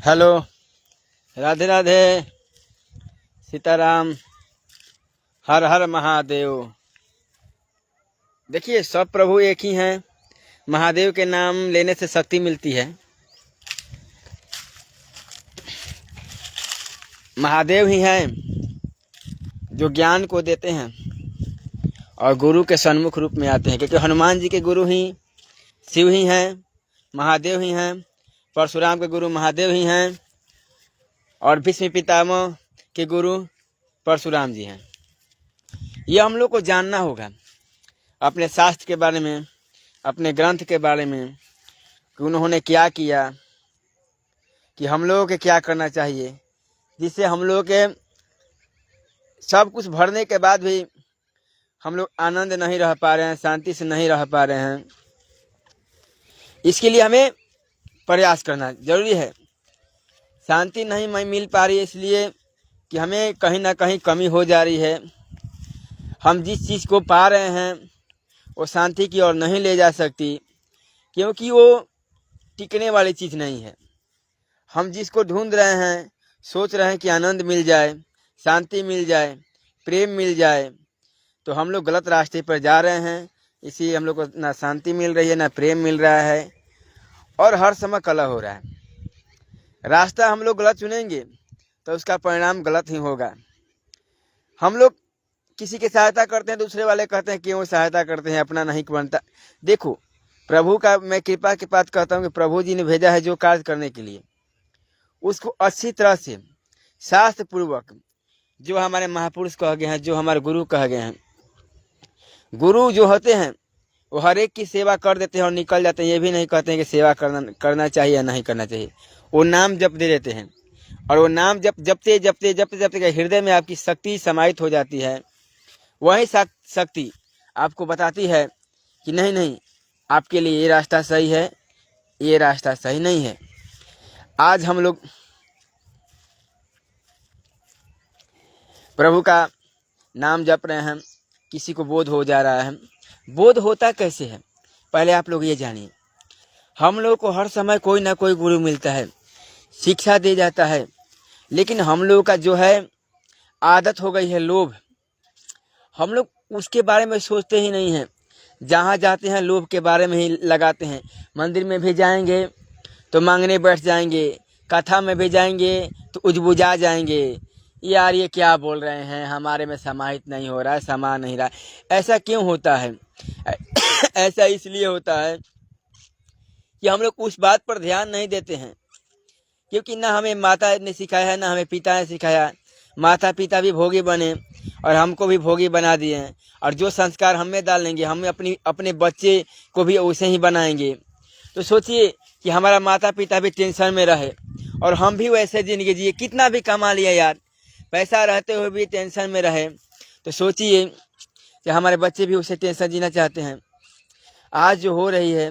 Hello, Radhe Radhe, Sitaram, हर हर महादेव। देखिए, सब प्रभु एक ही हैं। महादेव के नाम लेने से शक्ति मिलती है। महादेव ही हैं जो ज्ञान को देते हैं और गुरु के सन्मुख रूप में आते हैं, क्योंकि हनुमान जी के गुरु ही शिव ही हैं, महादेव ही हैं। परशुराम के गुरु महादेव ही हैं और भीष्म पितामह के गुरु परशुराम जी हैं। यह हम लोग को जानना होगा अपने शास्त्र के बारे में, अपने ग्रंथ के बारे में, कि उन्होंने क्या किया, कि हम लोगों के क्या करना चाहिए, जिससे हम लोग के सब कुछ भरने के बाद भी हम लोग आनंद नहीं रह पा रहे हैं, शांति से नहीं रह पा रहे हैं। इसके लिए हमें प्रयास करना जरूरी है। शांति नहीं मिल पा रही है इसलिए कि हमें कहीं ना कहीं कमी हो जा रही है। हम जिस चीज़ को पा रहे हैं वो शांति की ओर नहीं ले जा सकती, क्योंकि वो टिकने वाली चीज़ नहीं है। हम जिसको ढूंढ रहे हैं, सोच रहे हैं कि आनंद मिल जाए, शांति मिल जाए, प्रेम मिल जाए, तो हम लोग गलत रास्ते पर जा रहे हैं। इसीलिए हम लोग को ना शांति मिल रही है, ना प्रेम मिल रहा है और हर समय कलह हो रहा है। रास्ता हम लोग गलत चुनेंगे तो उसका परिणाम गलत ही होगा। हम लोग किसी की सहायता करते हैं, दूसरे वाले कहते हैं क्यों सहायता करते हैं, अपना नहीं बनता। देखो, प्रभु का मैं कृपा के बात कहता हूँ कि प्रभु जी ने भेजा है जो कार्य करने के लिए, उसको अच्छी तरह से शास्त्र पूर्वक, जो हमारे महापुरुष कह गए हैं, जो हमारे गुरु कह गए हैं, गुरु जो होते हैं वो हर एक की सेवा कर देते हैं और निकल जाते हैं। ये भी नहीं कहते हैं कि सेवा करना चाहिए या नहीं करना चाहिए। वो नाम जप दे देते हैं और वो नाम जपते जपते जपते जपते हृदय में आपकी शक्ति समाहित हो जाती है। वही शक्ति आपको बताती है कि नहीं नहीं, आपके लिए ये रास्ता सही है, ये रास्ता सही नहीं है। आज हम लोग प्रभु का नाम जप रहे हैं, किसी को बोध हो जा रहा है। बोध होता कैसे है, पहले आप लोग ये जानिए। हम लोग को हर समय कोई ना कोई गुरु मिलता है, शिक्षा दे जाता है, लेकिन हम लोग का जो है आदत हो गई है लोभ। हम लोग उसके बारे में सोचते ही नहीं हैं। जहाँ जाते हैं लोभ के बारे में ही लगाते हैं। मंदिर में भी जाएंगे तो मांगने बैठ जाएंगे, कथा में भी जाएंगे तो उजबुझा जाएंगे, यार ये क्या बोल रहे हैं, हमारे में समाहित नहीं हो रहा है, समा नहीं रहा है। ऐसा क्यों होता है? ऐसा इसलिए होता है कि हम लोग उस बात पर ध्यान नहीं देते हैं, क्योंकि ना हमें माता ने सिखाया है, ना हमें पिता ने सिखाया। माता पिता भी भोगी बने और हमको भी भोगी बना दिए हैं, और जो संस्कार हम में डालेंगे, हम अपने बच्चे को भी वैसे ही बनाएंगे। तो सोचिए कि हमारा माता पिता भी टेंशन में रहे और हम भी वैसे जिंदगी जिए। कितना भी कमा लिया यार, पैसा रहते हुए भी टेंशन में रहे, तो सोचिए कि हमारे बच्चे भी उसे टेंशन जीना चाहते हैं। आज जो हो रही है,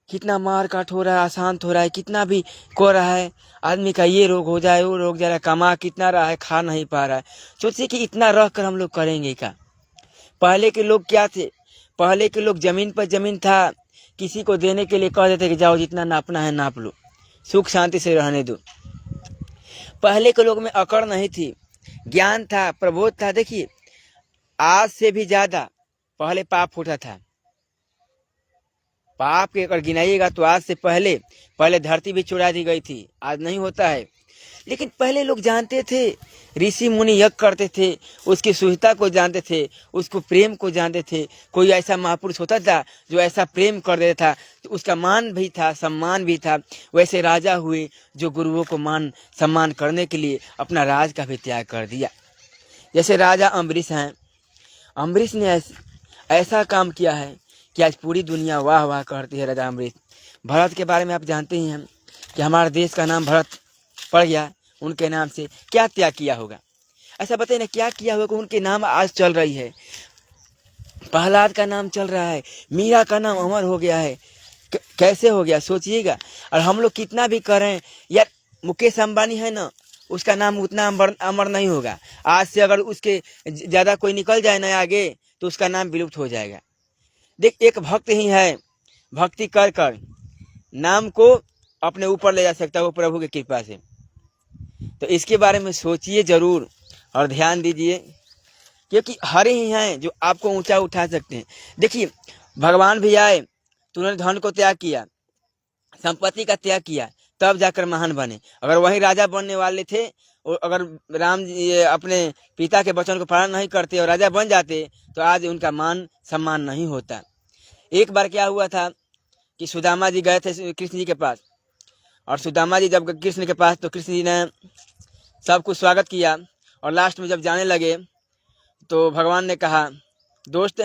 कितना मार काट हो रहा है, अशांत हो रहा है, कितना भी को रहा है। आदमी का ये रोग हो जाए, वो रोग जा रहा है, कमा कितना रहा है, खा नहीं पा रहा है। सोचिए कि इतना रख कर हम लोग करेंगे क्या? पहले के लोग क्या थे? पहले के लोग जमीन पर जमीन था, किसी को देने के लिए कह देते कि जाओ जितना नापना है नाप लो, सुख शांति से रहने दो। पहले के लोग में अकड़ नहीं थी, ज्ञान था, प्रबोध था। देखिए, आज से भी ज्यादा पहले पाप होता था। पाप के अगर गिनाइएगा तो आज से पहले धरती भी चुरा दी गई थी, आज नहीं होता है। लेकिन पहले लोग जानते थे, ऋषि मुनि यज्ञ करते थे, उसकी शुद्धता को जानते थे, उसको प्रेम को जानते थे। कोई ऐसा महापुरुष होता था जो ऐसा प्रेम कर देता था तो उसका मान भी था, सम्मान भी था। वैसे राजा हुए जो गुरुओं को मान सम्मान करने के लिए अपना राज का भी त्याग कर दिया। जैसे राजा अम्बरीश हैं, अम्बरीश ने ऐसा काम किया है कि आज पूरी दुनिया वाह वाह करती है। राजा अम्बरीश, भरत के बारे में आप जानते ही हैं कि हमारे देश का नाम भरत पड़ गया उनके नाम से। क्या त्याग किया होगा? ऐसा बताइए ना, क्या किया होगा उनके नाम आज चल रही है। प्रहलाद का नाम चल रहा है, मीरा का नाम अमर हो गया है। कैसे हो गया सोचिएगा। और हम लोग कितना भी करें यार, मुकेश अंबानी है ना, उसका नाम उतना अमर नहीं होगा। आज से अगर उसके ज्यादा कोई निकल जाए ना आगे तो उसका नाम विलुप्त हो जाएगा। देख, एक भक्त ही है, भक्ति कर कर नाम को अपने ऊपर ले जा सकता है, वो प्रभु की कृपा से। तो इसके बारे में सोचिए जरूर और ध्यान दीजिए, क्योंकि हर ही हैं जो आपको ऊंचा उठा सकते हैं। देखिए, भगवान भी आए तो उन्होंने धन को त्याग किया, संपत्ति का त्याग किया, तब जाकर महान बने। अगर वही राजा बनने वाले थे, और अगर राम जी अपने पिता के वचन को पालन नहीं करते और राजा बन जाते, तो आज उनका मान सम्मान नहीं होता। एक बार क्या हुआ था कि सुदामा जी गए थे कृष्ण जी के पास, और सुदामा जी जब कृष्ण के पास, तो कृष्ण जी ने सब कुछ स्वागत किया, और लास्ट में जब जाने लगे तो भगवान ने कहा, दोस्त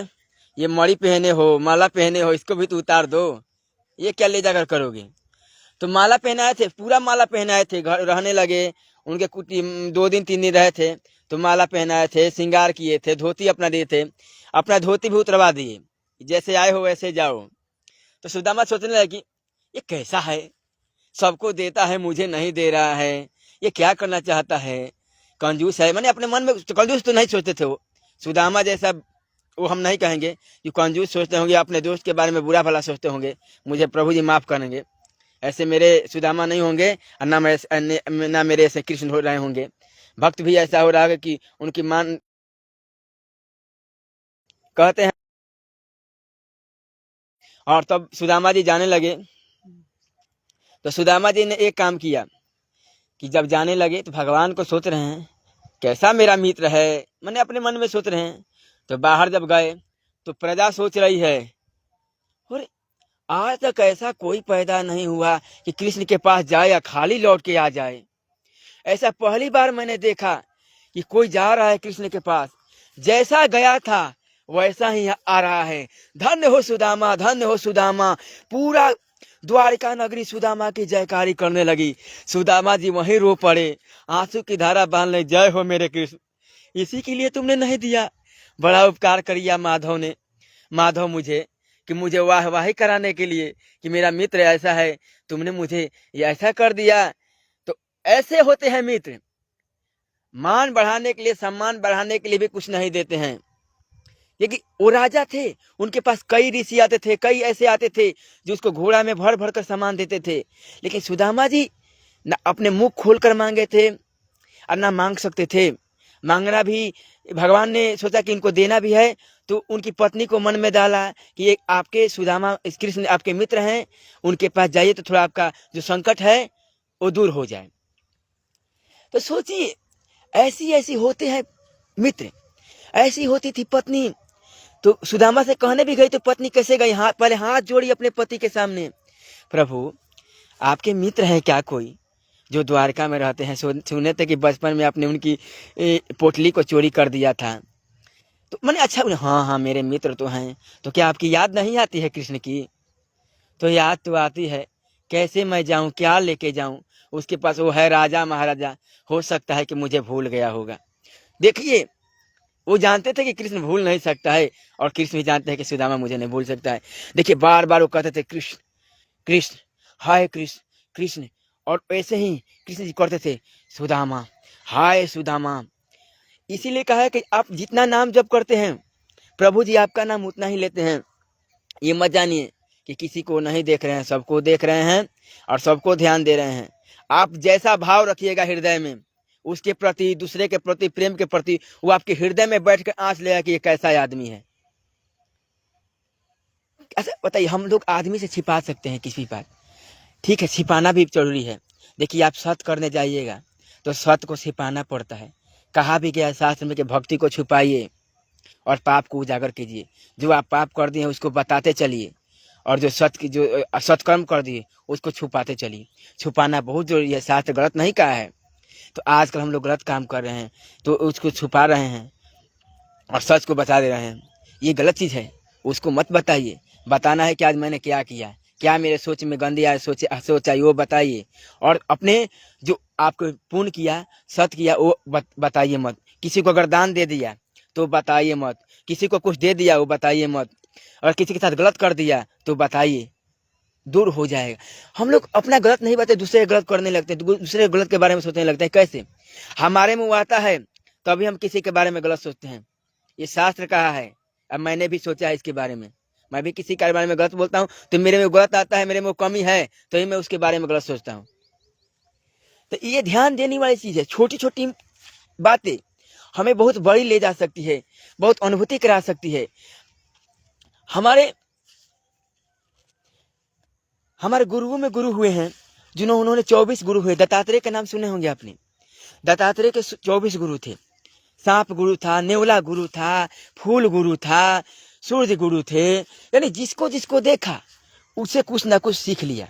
ये मणि पहने हो, माला पहने हो, इसको भी तो उतार दो, ये क्या ले जाकर करोगे। तो माला पहनाए थे, पूरा माला पहनाए थे, घर रहने लगे, उनके कुछ 2 दिन 3 दिन रहे थे, तो माला पहनाए थे, श्रृंगार किए थे, धोती अपना दिए थे, अपना धोती भी उतरवा दिए, जैसे आए हो वैसे जाओ। तो सुदामा सोचने लगे कि ये कैसा है, सबको देता है, मुझे नहीं दे रहा है, ये क्या करना चाहता है, कंजूस है। मैंने अपने मन में कंजूस तो नहीं सोचते थे वो, सुदामा जैसा वो हम नहीं कहेंगे कि कंजूस सोचते होंगे, अपने दोस्त के बारे में बुरा भला सोचते होंगे, मुझे प्रभु जी माफ करेंगे, ऐसे मेरे सुदामा नहीं होंगे, और ना मेरे ऐसे कृष्ण हो रहे होंगे। भक्त भी ऐसा हो रहा है कि उनकी मान कहते हैं। और तब सुदामा जी जाने लगे, तो सुदामा जी ने एक काम किया कि जब जाने लगे तो भगवान को सोच रहे हैं कैसा मेरा मित्र है, मैंने अपने मन में सोच रहे हैं। तो बाहर जब गए तो प्रजा सोच रही है, और आज तक ऐसा कोई पैदा नहीं हुआ कि कृष्ण के पास जाए या खाली लौट के आ जाए। ऐसा पहली बार मैंने देखा कि कोई जा रहा है कृष्ण के पास, जैसा गया था वैसा ही आ रहा है। धन्य हो सुदामा, धन्य हो सुदामा। पूरा द्वारिका नगरी सुदामा की जयकारी करने लगी। सुदामा जी वहीं रो पड़े, आंसू की धारा बांध ले, जय हो मेरे कृष्ण, इसी के लिए तुमने नहीं दिया, बड़ा उपकार करिया माधव ने, माधव मुझे, कि मुझे वाहवाही कराने के लिए कि मेरा मित्र ऐसा है, तुमने मुझे ये ऐसा कर दिया। तो ऐसे होते हैं मित्र, मान बढ़ाने के लिए, सम्मान बढ़ाने के लिए भी कुछ नहीं देते हैं। क्योंकि वो राजा थे, उनके पास कई ऋषि आते थे, कई ऐसे आते थे जो उसको घोड़ा में भर भर कर सामान देते थे, लेकिन सुदामा जी न अपने मुख खोलकर मांगे थे और ना मांग सकते थे। मांगना भी, भगवान ने सोचा कि इनको देना भी है, तो उनकी पत्नी को मन में डाला कि ये आपके सुदामा कृष्ण आपके मित्र हैं, उनके पास जाइए तो थोड़ा आपका जो संकट है वो दूर हो जाए। तो सोचिए, ऐसी ऐसी होते हैं मित्र। ऐसी होती थी पत्नी, तो सुदामा से कहने भी गई तो पत्नी कैसे गई, हाथ पहले हाथ जोड़ी अपने पति के सामने, प्रभु आपके मित्र हैं क्या कोई जो द्वारका में रहते हैं, सुने थे कि बचपन में आपने उनकी पोटली को चोरी कर दिया था। तो मैंने अच्छा, हाँ हाँ मेरे मित्र तो हैं, तो क्या आपकी याद नहीं आती है कृष्ण की। तो याद तो आती है, कैसे मैं जाऊं, क्या लेके जाऊं, उसके पास वो है राजा महाराजा, हो सकता है कि मुझे भूल गया होगा। देखिए, वो जानते थे कि कृष्ण भूल नहीं सकता है, और कृष्ण भी जानते हैं कि सुदामा मुझे नहीं भूल सकता है। देखिए, बार बार वो कहते थे कृष्ण कृष्ण, हाय कृष्ण कृष्ण, और ऐसे ही कृष्ण जी करते थे सुदामा, हाय सुदामा। इसीलिए कहा है कि आप जितना नाम जप करते हैं, प्रभु जी आपका नाम उतना ही लेते हैं। ये मत जानिए कि किसी को नहीं देख रहे हैं, सबको देख रहे हैं और सबको ध्यान दे रहे हैं। आप जैसा भाव रखिएगा हृदय में, उसके प्रति, दूसरे के प्रति, प्रेम के प्रति, वो आपके हृदय में बैठ कर आंच लेगा कि ये कैसा आदमी है। ऐसा बताइए, हम लोग आदमी से छिपा सकते हैं किसी बात, ठीक है, छिपाना भी जरूरी है। देखिए, आप सत्य करने जाइएगा तो सत्य को छिपाना पड़ता है। कहा भी गया शास्त्र में कि भक्ति को छुपाइए और पाप को उजागर कीजिए। जो आप पाप कर दिए उसको बताते चलिए, और जो सत्कर्म कर दिए उसको छुपाते चलिए। छुपाना बहुत जरूरी है, शास्त्र गलत नहीं कहा है। तो आजकल हम लोग गलत काम कर रहे हैं, तो उसको छुपा रहे हैं और सच को बता दे रहे हैं, ये गलत चीज़ है, उसको मत बताइए। बताना है कि आज मैंने क्या किया, क्या मेरे सोच में गंदी आए सोच आई, वो बताइए। और अपने जो आपको पुण्य किया, सत्य किया, वो बताइए मत। किसी को अगर दान दे दिया तो बताइए मत, किसी को कुछ दे दिया वो बताइए मत, और किसी के साथ गलत कर दिया तो बताइए, दूर हो जाएगा। हम लोग अपना गलत नहीं बताते, दूसरे गलत करने लगते हैं, दूसरे गलत के बारे में सोचने लगते हैं। कैसे हमारे मुँह आता है तभी हम किसी के बारे में गलत सोचते हैं। ये शास्त्र कहा है, अब मैंने भी सोचा है इसके बारे में, मैं भी किसी के बारे में गलत बोलता हूँ तो मेरे में गलत आता है, मेरे में कमी है तो ही मैं उसके बारे में गलत सोचता हूँ। तो ये ध्यान देने वाली चीज है। छोटी छोटी बातें हमें बहुत बड़ी ले जा सकती है, बहुत अनुभूति करा सकती है। हमारे गुरुओं में गुरु हुए हैं उन्होंने 24 गुरु हुए। दत्तात्रेय का नाम सुने होंगे आपने। दत्तात्रेय के 24 गुरु थे। सांप गुरु था, नेवला गुरु था, फूल गुरु था, सूर्य गुरु थे। यानी जिसको जिसको देखा उससे कुछ ना कुछ सीख लिया।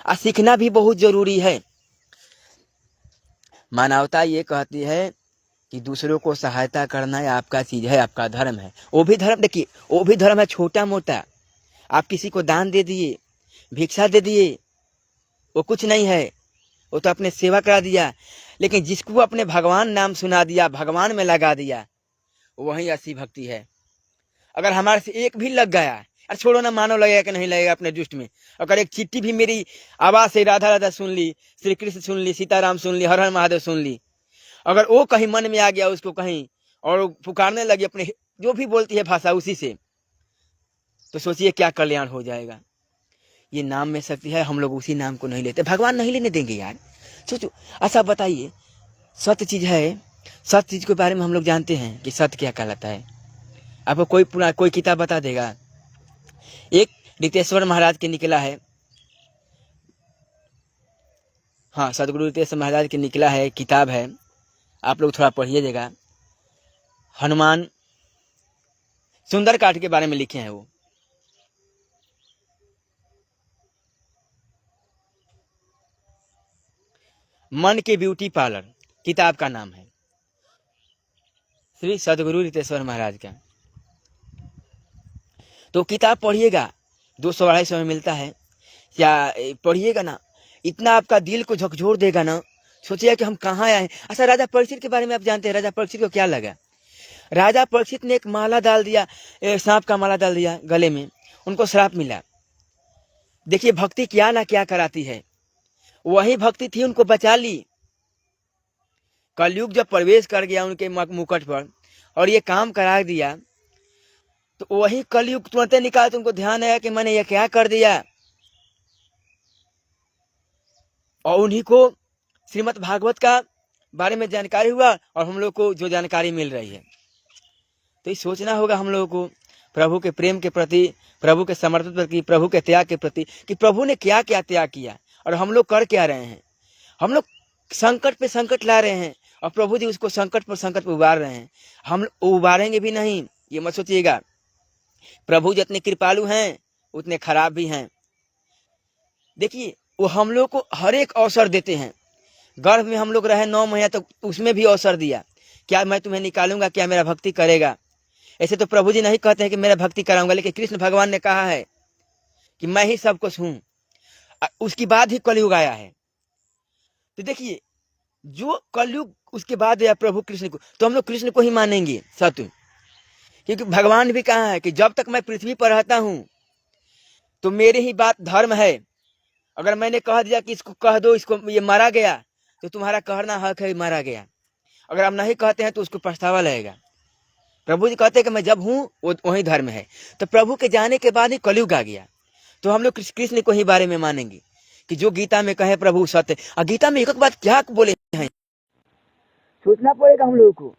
और सीखना भी बहुत जरूरी है। मानवता ये कहती है कि दूसरों को सहायता करना है आपका चीज है, आपका धर्म है। वो भी धर्म, देखिए वो भी धर्म है छोटा मोटा। आप किसी को दान दे दिए, भिक्षा दे दिए, वो कुछ नहीं है, वो तो अपने सेवा करा दिया। लेकिन जिसको अपने भगवान नाम सुना दिया, भगवान में लगा दिया, वही असली भक्ति है। अगर हमारे से एक भी लग गया, अरे छोड़ो ना, मानो लगेगा कि नहीं लगेगा अपने दृष्टि में। अगर एक चिट्ठी भी मेरी आवाज से राधा राधा सुन ली, श्री कृष्ण सुन ली, सीताराम सुन ली, हर हर महादेव सुन ली, अगर वो कहीं मन में आ गया उसको कहीं और पुकारने लगी अपने जो भी बोलती है भाषा उसी से, तो सोचिए क्या कल्याण हो जाएगा। ये नाम में शक्ति है। हम लोग उसी नाम को नहीं लेते, भगवान नहीं लेने देंगे यार। सोचो, अच्छा बताइए, सत्य चीज है, सत्य चीज के बारे में हम लोग जानते हैं कि सत्य क्या कहलाता है। आपको कोई किताब बता देगा। एक रितेश्वर महाराज के निकला है, हाँ सदगुरु रितेश्वर महाराज के निकला है, किताब है, आप लोग थोड़ा पढ़िएगा। हनुमान सुंदरकांड के बारे में लिखे हैं वो। मन के ब्यूटी पार्लर किताब का नाम है, श्री सदगुरु रितेश्वर महाराज का। तो किताब पढ़िएगा, 200-250 में मिलता है। या पढ़िएगा ना, इतना आपका दिल को झकझोर देगा ना, सोचिए कि हम कहाँ आए हैं। अच्छा, राजा परीक्षित के बारे में आप जानते हैं, राजा परीक्षित को क्या लगा? राजा परीक्षित ने एक माला डाल दिया, सांप का माला डाल दिया गले में, उनको श्राप मिला। देखिए भक्ति क्या ना क्या कराती है। वही भक्ति थी, उनको बचा ली। कलयुग जब प्रवेश कर गया उनके मुकुट पर और ये काम करा दिया, तो वही कलयुग तुरंत निकाल, तो उनको ध्यान आया कि मैंने ये क्या कर दिया। और उन्हीं को श्रीमद् भागवत का बारे में जानकारी हुआ और हम लोग को जो जानकारी मिल रही है। तो ये सोचना होगा हम लोगों को प्रभु के प्रेम के प्रति, प्रभु के समर्पण के प्रति, प्रभु के त्याग के प्रति, कि प्रभु ने क्या क्या त्याग किया और हम लोग कर क्या रहे हैं। हम लोग संकट पे संकट ला रहे हैं और प्रभु जी उसको संकट पर उबार रहे हैं। हम उबारेंगे भी नहीं, ये मत सोचिएगा। प्रभु जितने कृपालु हैं उतने खराब भी हैं। देखिए वो हम लोग को हर एक अवसर देते हैं। गर्भ में हम लोग रहे 9 महीने तो उसमें भी अवसर दिया, क्या मैं तुम्हें निकालूंगा, क्या मेरा भक्ति करेगा। ऐसे तो प्रभु जी नहीं कहते हैं कि मेरा भक्ति कराऊंगा, लेकिन कृष्ण भगवान ने कहा है कि मैं ही सब कुछ हूं। उसके बाद ही कलयुग आया है। तो देखिए जो कलयुग उसके बाद आया प्रभु कृष्ण को, तो हम लोग कृष्ण को ही मानेंगे सत्य। क्योंकि भगवान भी कहा है कि जब तक मैं पृथ्वी पर रहता हूं तो मेरी ही बात धर्म है। अगर मैंने कह दिया कि इसको कह दो, इसको ये मारा गया, तो तुम्हारा कहना हक है मारा गया। अगर आप नहीं कहते हैं तो उसको पछतावा लगेगा। प्रभु जी कहते हैं कि मैं जब हूं वो वही धर्म है। तो प्रभु के जाने के बाद ही कलयुग आ गया, तो हम लोग कृष्ण को ही बारे में मानेंगे कि जो गीता में कहे प्रभु सत्य। और गीता में एक बात क्या बोले हैं, सोचना पड़ेगा हम लोगों को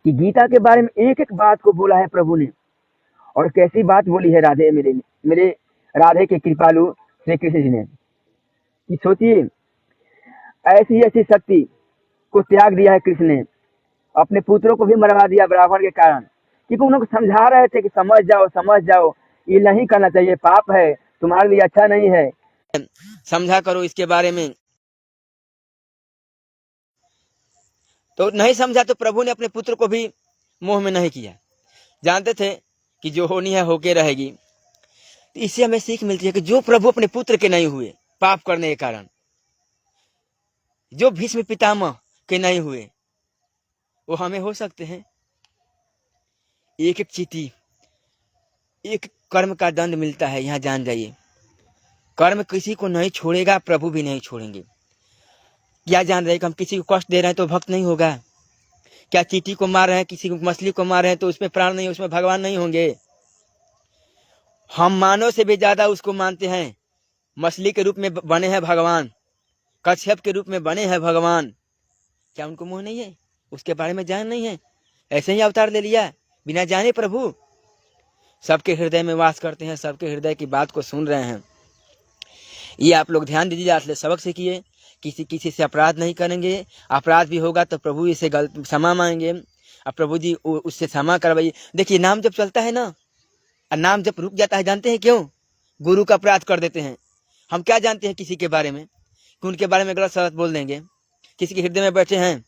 कि गीता के बारे में एक एक बात को बोला है प्रभु ने, और कैसी बात बोली है राधे मेरे राधे के कृपालु श्री कृष्ण जी ने। कि सोचिए ऐसी ऐसी शक्ति को त्याग दिया है कृष्ण ने, अपने पुत्रों को भी मरवा दिया ब्राह्मण के कारण, क्योंकि उनको समझा रहे थे कि समझ जाओ, ये नहीं करना चाहिए, पाप है, तुम्हारे लिए अच्छा नहीं है, समझा करो इसके बारे में। तो नहीं समझा, तो प्रभु ने अपने पुत्र को भी मोह में नहीं किया। जानते थे कि जो होनी है होके रहेगी। तो इससे हमें सीख मिलती है कि जो प्रभु अपने पुत्र के नहीं हुए पाप करने के कारण, जो भीष्म पितामह के नहीं हुए, वो हमें हो सकते हैं। एक एक चीटी, एक कर्म का दंड मिलता है, यहाँ जान जाइए। कर्म किसी को नहीं छोड़ेगा, प्रभु भी नहीं छोड़ेंगे। क्या जान रहे कि हम किसी को कष्ट दे रहे हैं तो भक्त नहीं होगा? क्या चीटी को मार रहे हैं, किसी को मछली को मार रहे हैं तो उसमें प्राण नहीं, उसमें भगवान नहीं होंगे? हम मानव से भी ज्यादा उसको मानते हैं। मछली के रूप में बने हैं भगवान, कच्छप के रूप में बने हैं भगवान। क्या उनको मोह नहीं है? उसके बारे में जान नहीं है? ऐसे ही अवतार ले लिया बिना जाने प्रभु। सबके हृदय में वास करते हैं, सबके हृदय की बात को सुन रहे हैं। ये आप लोग ध्यान दीजिए, आज से सबक सीखिए। किसी से अपराध नहीं करेंगे। अपराध भी होगा तो प्रभु इसे गलत क्षमा मांगेंगे, अब प्रभु जी उससे क्षमा करवाइए। देखिए नाम जब चलता है ना, और नाम जब रुक जाता है, जानते हैं क्यों? गुरु का अपराध कर देते हैं। हम क्या जानते हैं किसी के बारे में कि उनके बारे में गलत सलत बोल देंगे? किसी के हृदय में बैठे हैं,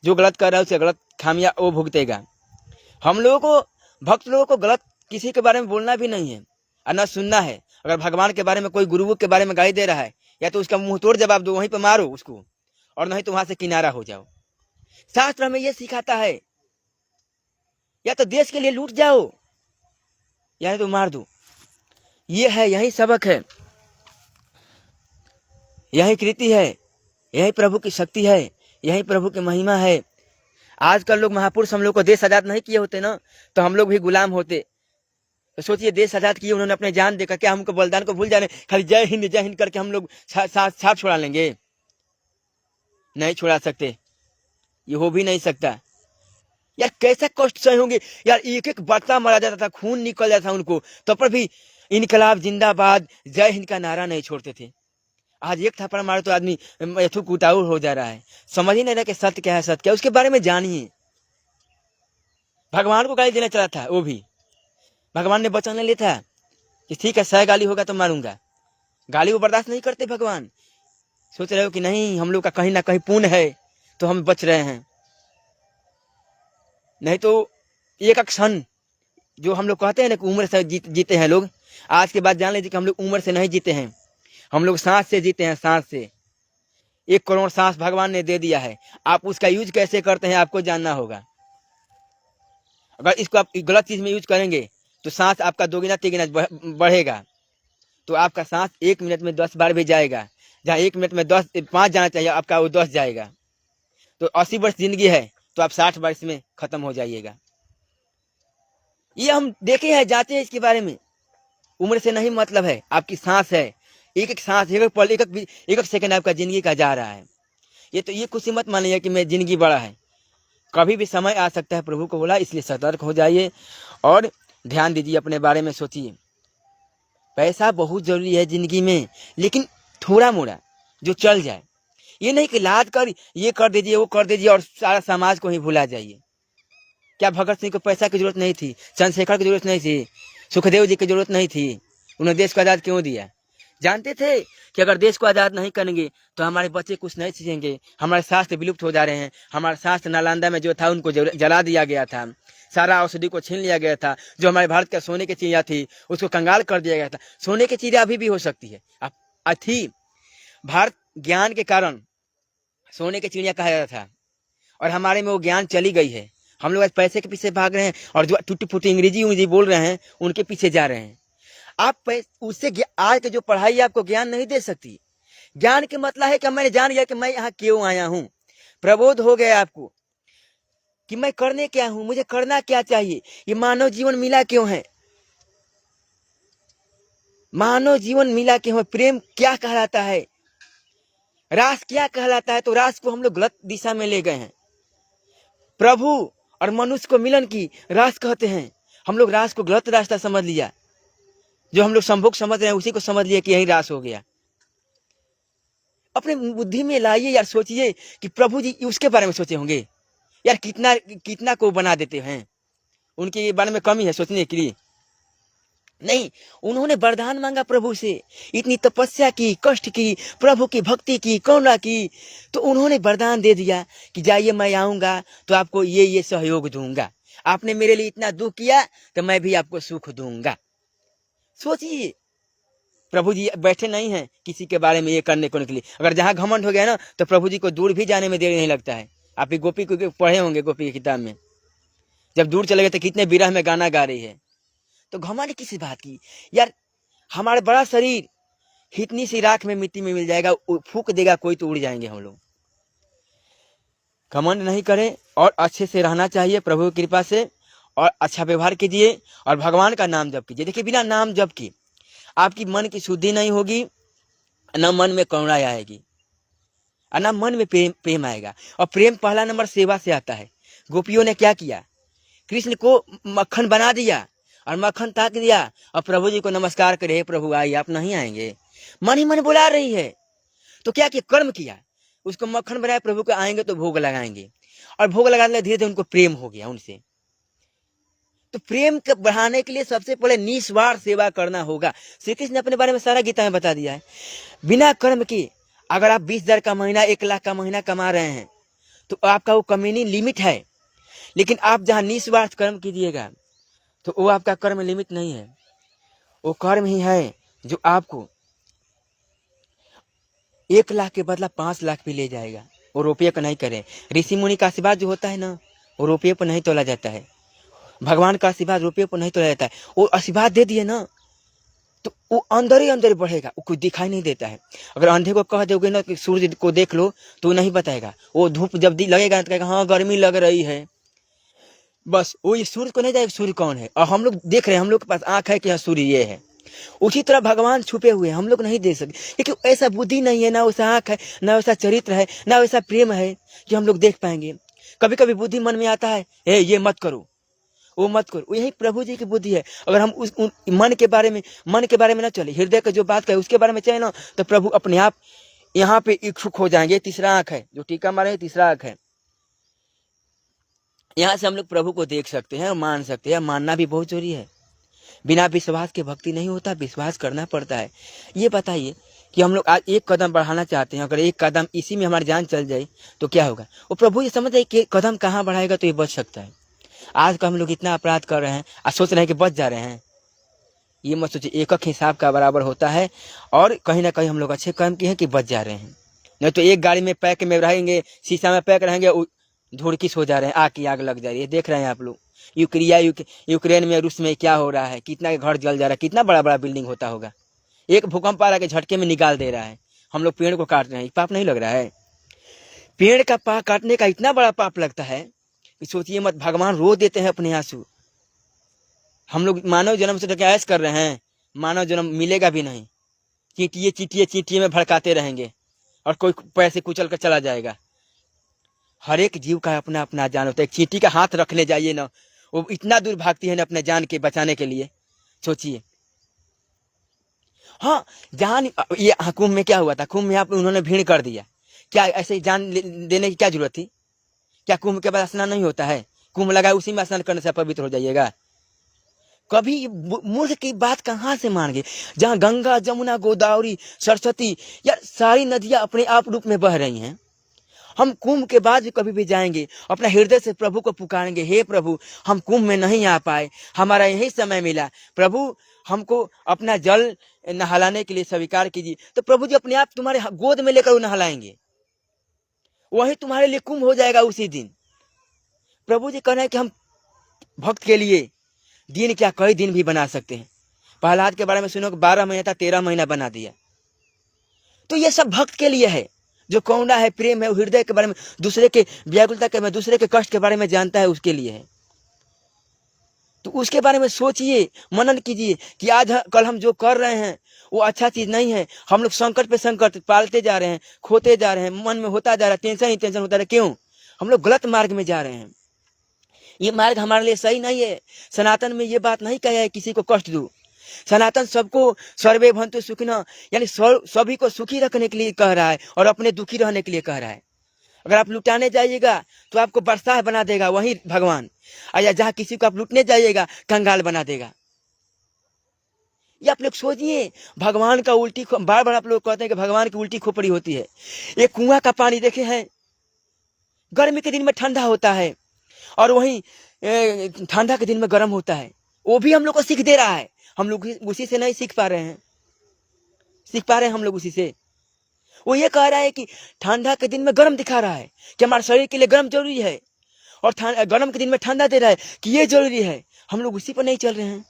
जो गलत कर रहा है उसे गलत खामियां वो भुगतेगा। हम लोगों को, भक्त लोगों को गलत किसी के बारे में बोलना भी नहीं है और न सुनना है। अगर भगवान के बारे में कोई गुरु के बारे में गाली दे रहा है, या तो उसका मुंह तोड़ जवाब दो, वहीं पे मारो उसको, और नहीं तो वहां से किनारा हो जाओ। शास्त्र हमें यह सिखाता है, या तो देश के लिए लूट जाओ या तो मार दो। ये है, यही सबक है, यही कृति है, यही प्रभु की शक्ति है, यही प्रभु की महिमा है। आजकल लोग महापुरुष हम लोग को देश आजाद नहीं किए होते ना, तो हम लोग भी गुलाम होते। तो सोचिए, देश आजाद किए उन्होंने अपने जान देकर, क्या हमको बलिदान को भूल जाने? खाली जय हिंद करके हम लोग साथ छोड़ा लेंगे? नहीं छोड़ा सकते, ये हो भी नहीं सकता। यार कैसा कष्ट सहे होंगे यार, एक एक बच्चा मारा जाता था, खून निकल जाता था उनको, तो पर भी इनकलाब जिंदाबाद जय हिंद का नारा नहीं छोड़ते थे। आज एक थप्पड़ मारे तो आदमी यथु कुटाऊ हो जा रहा है। समझ ही नहीं रहा कि सत्य क्या है, सत्य क्या, उसके बारे में जानिए। भगवान को गाली देना चला था, वो भी भगवान ने वचन ले लिया था कि ठीक है 100 गाली होगा तो मारूंगा। गाली वो बर्दाश्त नहीं करते भगवान। सोच रहे हो कि नहीं हम लोग का कहीं ना कहीं पुण्य है तो हम बच रहे हैं, नहीं तो एक क्षण जो हम लोग कहते हैं ना कि उम्र से जीते हैं लोग, आज के बाद जान लीजिए कि हम लोग उम्र से नहीं जीते हैं, हम लोग सांस से जीते हैं, सांस से। 1 करोड़ सांस भगवान ने दे दिया है, आप उसका यूज कैसे करते हैं आपको जानना होगा। अगर इसको आप गलत चीज में यूज करेंगे तो सांस आपका 2 3 बढ़ेगा, तो आपका सांस 1 मिनट में 10 बार भी जाएगा। जहाँ 1 मिनट में 5 जाना चाहिए, आपका वो 10 जाएगा। तो 80 वर्ष जिंदगी है, तो आप 60 वर्ष में खत्म हो जाइएगा। ये हम देखे हैं, जाते हैं इसके बारे में। उम्र से नहीं मतलब है, आपकी सांस है। एक एक सांस, एक एक पल, एक एक सेकंड आपका जिंदगी का जा रहा है। ये खुशी मत मानिए कि मैं जिंदगी बड़ा है, कभी भी समय आ सकता है, प्रभु को बोला, इसलिए सतर्क हो जाइए और ध्यान दीजिए, अपने बारे में सोचिए। पैसा बहुत जरूरी है जिंदगी में, लेकिन थोड़ा मोड़ा जो चल जाए। ये नहीं कि लाद कर ये कर दीजिए वो कर दीजिए और सारा समाज को ही भुला जाइए। क्या भगत सिंह को पैसा की जरूरत नहीं थी? चंद्रशेखर की जरूरत नहीं थी? सुखदेव जी की जरूरत नहीं थी? उन्होंने देश को आजाद क्यों दिया? जानते थे कि अगर देश को आजाद नहीं करेंगे तो हमारे बच्चे कुछ नहीं सीखेंगे, हमारे शास्त्र विलुप्त हो जा रहे हैं। हमारा शास्त्र नालंदा में जो था उनको जला दिया गया था, सारा औषधि को छीन लिया गया था। जो हमारे भारत का सोने की चिड़िया थी उसको कंगाल कर दिया गया था। सोने की चिड़िया अभी भी हो सकती है, अब थी। भारत ज्ञान के कारण सोने की चिड़िया कहा जाता था, और हमारे में वो ज्ञान चली गई है। हम लोग आज पैसे के पीछे भाग रहे हैं, और जो टूटी फूटी अंग्रेजी बोल रहे हैं उनके पीछे जा रहे हैं। आप उससे आज के जो पढ़ाई आपको ज्ञान नहीं दे सकती। ज्ञान के मतलब है कि मैंने जान लिया कि मैं यहाँ क्यों आया हूँ। प्रबोध हो गया आपको कि मैं करने क्या हूँ, मुझे करना क्या चाहिए, ये मानव जीवन मिला क्यों है, मानव जीवन मिला क्यों है, प्रेम क्या कहलाता है, रास क्या कहलाता है। तो रास को हम लोग गलत दिशा में ले गए हैं। प्रभु और मनुष्य को मिलन की रास कहते हैं, हम लोग रास को गलत रास्ता समझ लिया। जो हम लोग संभोग समझ रहे हैं उसी को समझ लिया कि यही रास हो गया। अपने बुद्धि में लाइए यार, सोचिए कि प्रभु जी उसके बारे में सोचे होंगे यार, कितना कितना को बना देते हैं। उनके बारे में कमी है सोचने के लिए? नहीं, उन्होंने वरदान मांगा प्रभु से, इतनी तपस्या की, कष्ट की, प्रभु की भक्ति की, करुणा की, तो उन्होंने वरदान दे दिया कि जाइए मैं आऊंगा तो आपको ये सहयोग दूंगा। आपने मेरे लिए इतना दुख किया तो मैं भी आपको सुख दूंगा। सोचिए, प्रभु जी बैठे नहीं हैं किसी के बारे में ये करने को के लिए। अगर जहां घमंड हो गया ना तो प्रभु जी को दूर भी जाने में देर नहीं लगता है। आप गोपी को पढ़े होंगे, गोपी की किताब में जब दूर चले गए तो कितने विरह में गाना गा रही है। तो घमंड किसी बात की यार, हमारे बड़ा शरीर इतनी सी राख में मिट्टी में मिल जाएगा, फूक देगा कोई तो उड़ जाएंगे हम लोग। घमंड नहीं करें और अच्छे से रहना चाहिए प्रभु की कृपा से। और अच्छा व्यवहार कीजिए और भगवान का नाम जप कीजिए। देखिए बिना नाम जप के आपकी मन की शुद्धि नहीं होगी, न मन में करुणा आएगी और न मन में प्रेम आएगा। और प्रेम पहला नंबर सेवा से आता है। गोपियों ने क्या किया, कृष्ण को मक्खन बना दिया और मक्खन ताक दिया और प्रभु जी को नमस्कार करे, हे प्रभु आइए, आप नहीं आएंगे, मन ही मन बुला रही है। तो क्या किया, कर्म किया, उसको मक्खन बनाया, प्रभु को आएंगे तो भोग लगाएंगे और भोग लगाने धीरे धीरे उनको प्रेम हो गया उनसे। तो प्रेम को बढ़ाने के लिए सबसे पहले निस्वार्थ सेवा करना होगा। श्री कृष्ण ने अपने बारे में सारा गीता में बता दिया है। बिना कर्म के अगर आप 20,000 का महीना, 1 लाख का महीना कमा रहे हैं तो आपका वो कमीनी लिमिट है। लेकिन आप जहाँ निस्वार्थ कर्म कीजिएगा तो वो आपका कर्म लिमिट नहीं है, वो कर्म ही है जो आपको 1 लाख के बदला 5 लाख भी ले जाएगा। वो रुपये का नहीं करें। ऋषि मुनि का आशीर्वाद जो होता है ना, वो रुपये पर नहीं तोला जाता है। भगवान का आशीर्वाद रुपये पर नहीं तोला जाता है। वो आशीर्वाद दे दिए ना तो वो अंदर ही अंदर बढ़ेगा, वो कुछ दिखाई नहीं देता है। अगर अंधे को कह दोगे ना कि सूर्य को देख लो तो वो नहीं बताएगा। वो धूप जब लगेगा तो कहेगा हाँ गर्मी लग रही है, बस वो ये सूर्य को नहीं जाएगा सूर्य कौन है। और हम लोग देख रहे हैं, हम लोग के पास आंख है कि हाँ सूर्य ये है। उसी तरह भगवान छुपे हुए हैं, हम लोग नहीं देख सकते क्योंकि ऐसा बुद्धि नहीं है, ना वैसा आंख है, ना वैसा चरित्र है, ना वैसा प्रेम है कि हम लोग देख पाएंगे। कभी कभी बुद्धि मन में आता है, ये मत करो, वो मत करो, यही प्रभु जी की बुद्धि है। अगर हम उस मन के बारे में ना चले, हृदय का जो बात कहे उसके बारे में चले ना, तो प्रभु अपने आप यहाँ पे इच्छुक हो जाएंगे। तीसरा आंख है जो टीका मारे, तीसरा आंख है, यहाँ से हम लोग प्रभु को देख सकते हैं और मान सकते हैं। मानना भी बहुत जरूरी है। बिना विश्वास के भक्ति नहीं होता, विश्वास करना पड़ता है। ये बताइए कि हम लोग आज एक कदम बढ़ाना चाहते हैं, अगर एक कदम इसी में हमारी जान चल जाए तो क्या होगा। वो प्रभु ये समझ जाए कि कदम कहाँ बढ़ाएगा तो ये बच सकता है। आज का हम लोग इतना अपराध कर रहे हैं और सोच रहे हैं कि बच जा रहे हैं। ये मत सोचिए, एक हिसाब का बराबर होता है और कहीं ना कहीं हम लोग अच्छे कर्म किए हैं कि बच जा रहे हैं। नहीं तो एक गाड़ी में पैक में रहेंगे, शीशा में पैक रहेंगे, धुड़किस हो जा रहे हैं, आग की आग लग जा रही है। देख रहे हैं आप लोग यूक्रेन में, रूस में क्या हो रहा है, कितना घर जल जा रहा है, कितना बड़ा बड़ा बिल्डिंग होता होगा। एक भूकंप आ रहा है कि झटके में निकाल दे रहा है। हम लोग पेड़ को काट रहे हैं, पाप नहीं लग रहा है। पेड़ का पाप काटने का इतना बड़ा पाप लगता है कि सोचिए मत, भगवान रो देते हैं अपने आंसू। हम लोग मानव जन्म से क्या ऐश कर रहे हैं, मानव जन्म मिलेगा भी नहीं। चींटिए में भड़काते रहेंगे और कोई पैसे कुचल कर चला जाएगा। हर एक जीव का अपना अपना जान होता है। एक चींटी का हाथ रखने जाइए ना, वो इतना दूर भागती है ना अपने जान के बचाने के लिए, सोचिए। हाँ, जान ये कुंभ में क्या हुआ था, कुंभ में आप उन्होंने भीड़ कर दिया, क्या ऐसे जान देने की क्या जरूरत थी। क्या कुंभ के बाद स्नान नहीं होता है, कुंभ लगा उसी में स्नान करने से पवित्र हो जाइएगा। कभी मूर्ख की बात कहाँ से मान गए। जहाँ गंगा जमुना गोदावरी सरस्वती या सारी नदियां अपने आप रूप में बह रही हैं, हम कुंभ के बाद भी कभी भी जाएंगे, अपना हृदय से प्रभु को पुकारेंगे, हे प्रभु हम कुंभ में नहीं आ पाए, हमारा यही समय मिला, प्रभु हमको अपना जल नहलाने के लिए स्वीकार कीजिए। तो प्रभु जी अपने आप तुम्हारे गोद में लेकर नहलाएंगे, वही तुम्हारे लिए कुंभ हो जाएगा उसी दिन। प्रभु जी कह रहे हैं कि हम भक्त के लिए दिन क्या कई दिन भी बना सकते हैं। प्रहलाद के बारे में सुनो, 12 महीना था 13 महीना बना दिया। तो ये सब भक्त के लिए है, जो करुणा है, प्रेम है, हृदय के बारे में, दूसरे के व्याकुलता के में, दूसरे के कष्ट के बारे में जानता है, उसके लिए है। तो उसके बारे में सोचिए, मनन कीजिए कि आज कल हम जो कर रहे हैं वो अच्छा चीज नहीं है। हम लोग संकट पे संकट पालते जा रहे हैं, खोते जा रहे हैं, मन में होता जा रहा है, टेंशन ही टेंशन होता रहा है। क्यों? हम लोग गलत मार्ग में जा रहे हैं। ये मार्ग हमारे लिए सही नहीं है। सनातन में ये बात नहीं कहा है किसी को कष्ट दो। सनातन सबको सर्वे भवन्तु सुखिनः, यानी सभी को सुखी रखने के लिए कह रहा है और अपने दुखी रहने के लिए कह रहा है। अगर आप लुटाने जाइएगा तो आपको बरसाह बना देगा वही भगवान, या जहाँ किसी को आप लूटने जाइएगा कंगाल बना देगा। ये आप लोग सोचिए, भगवान का उल्टी, बार बार आप लोग कहते हैं कि भगवान की उल्टी खोपड़ी होती है। ये कुआं का पानी देखे हैं, गर्मी के दिन में ठंडा होता है और वहीं ठंडा के दिन में गर्म होता है। वो भी हम लोग को सीख दे रहा है, हम लोग उसी से नहीं सीख पा रहे हैं, सीख पा रहे हैं हम लोग उसी से। वो ये कह रहा है कि ठंडा के दिन में गर्म दिखा रहा है कि हमारे शरीर के लिए गर्म जरूरी है, और गर्म के दिन में ठंडा दे रहा है कि ये जरूरी है। हम लोग उसी पर नहीं चल रहे हैं।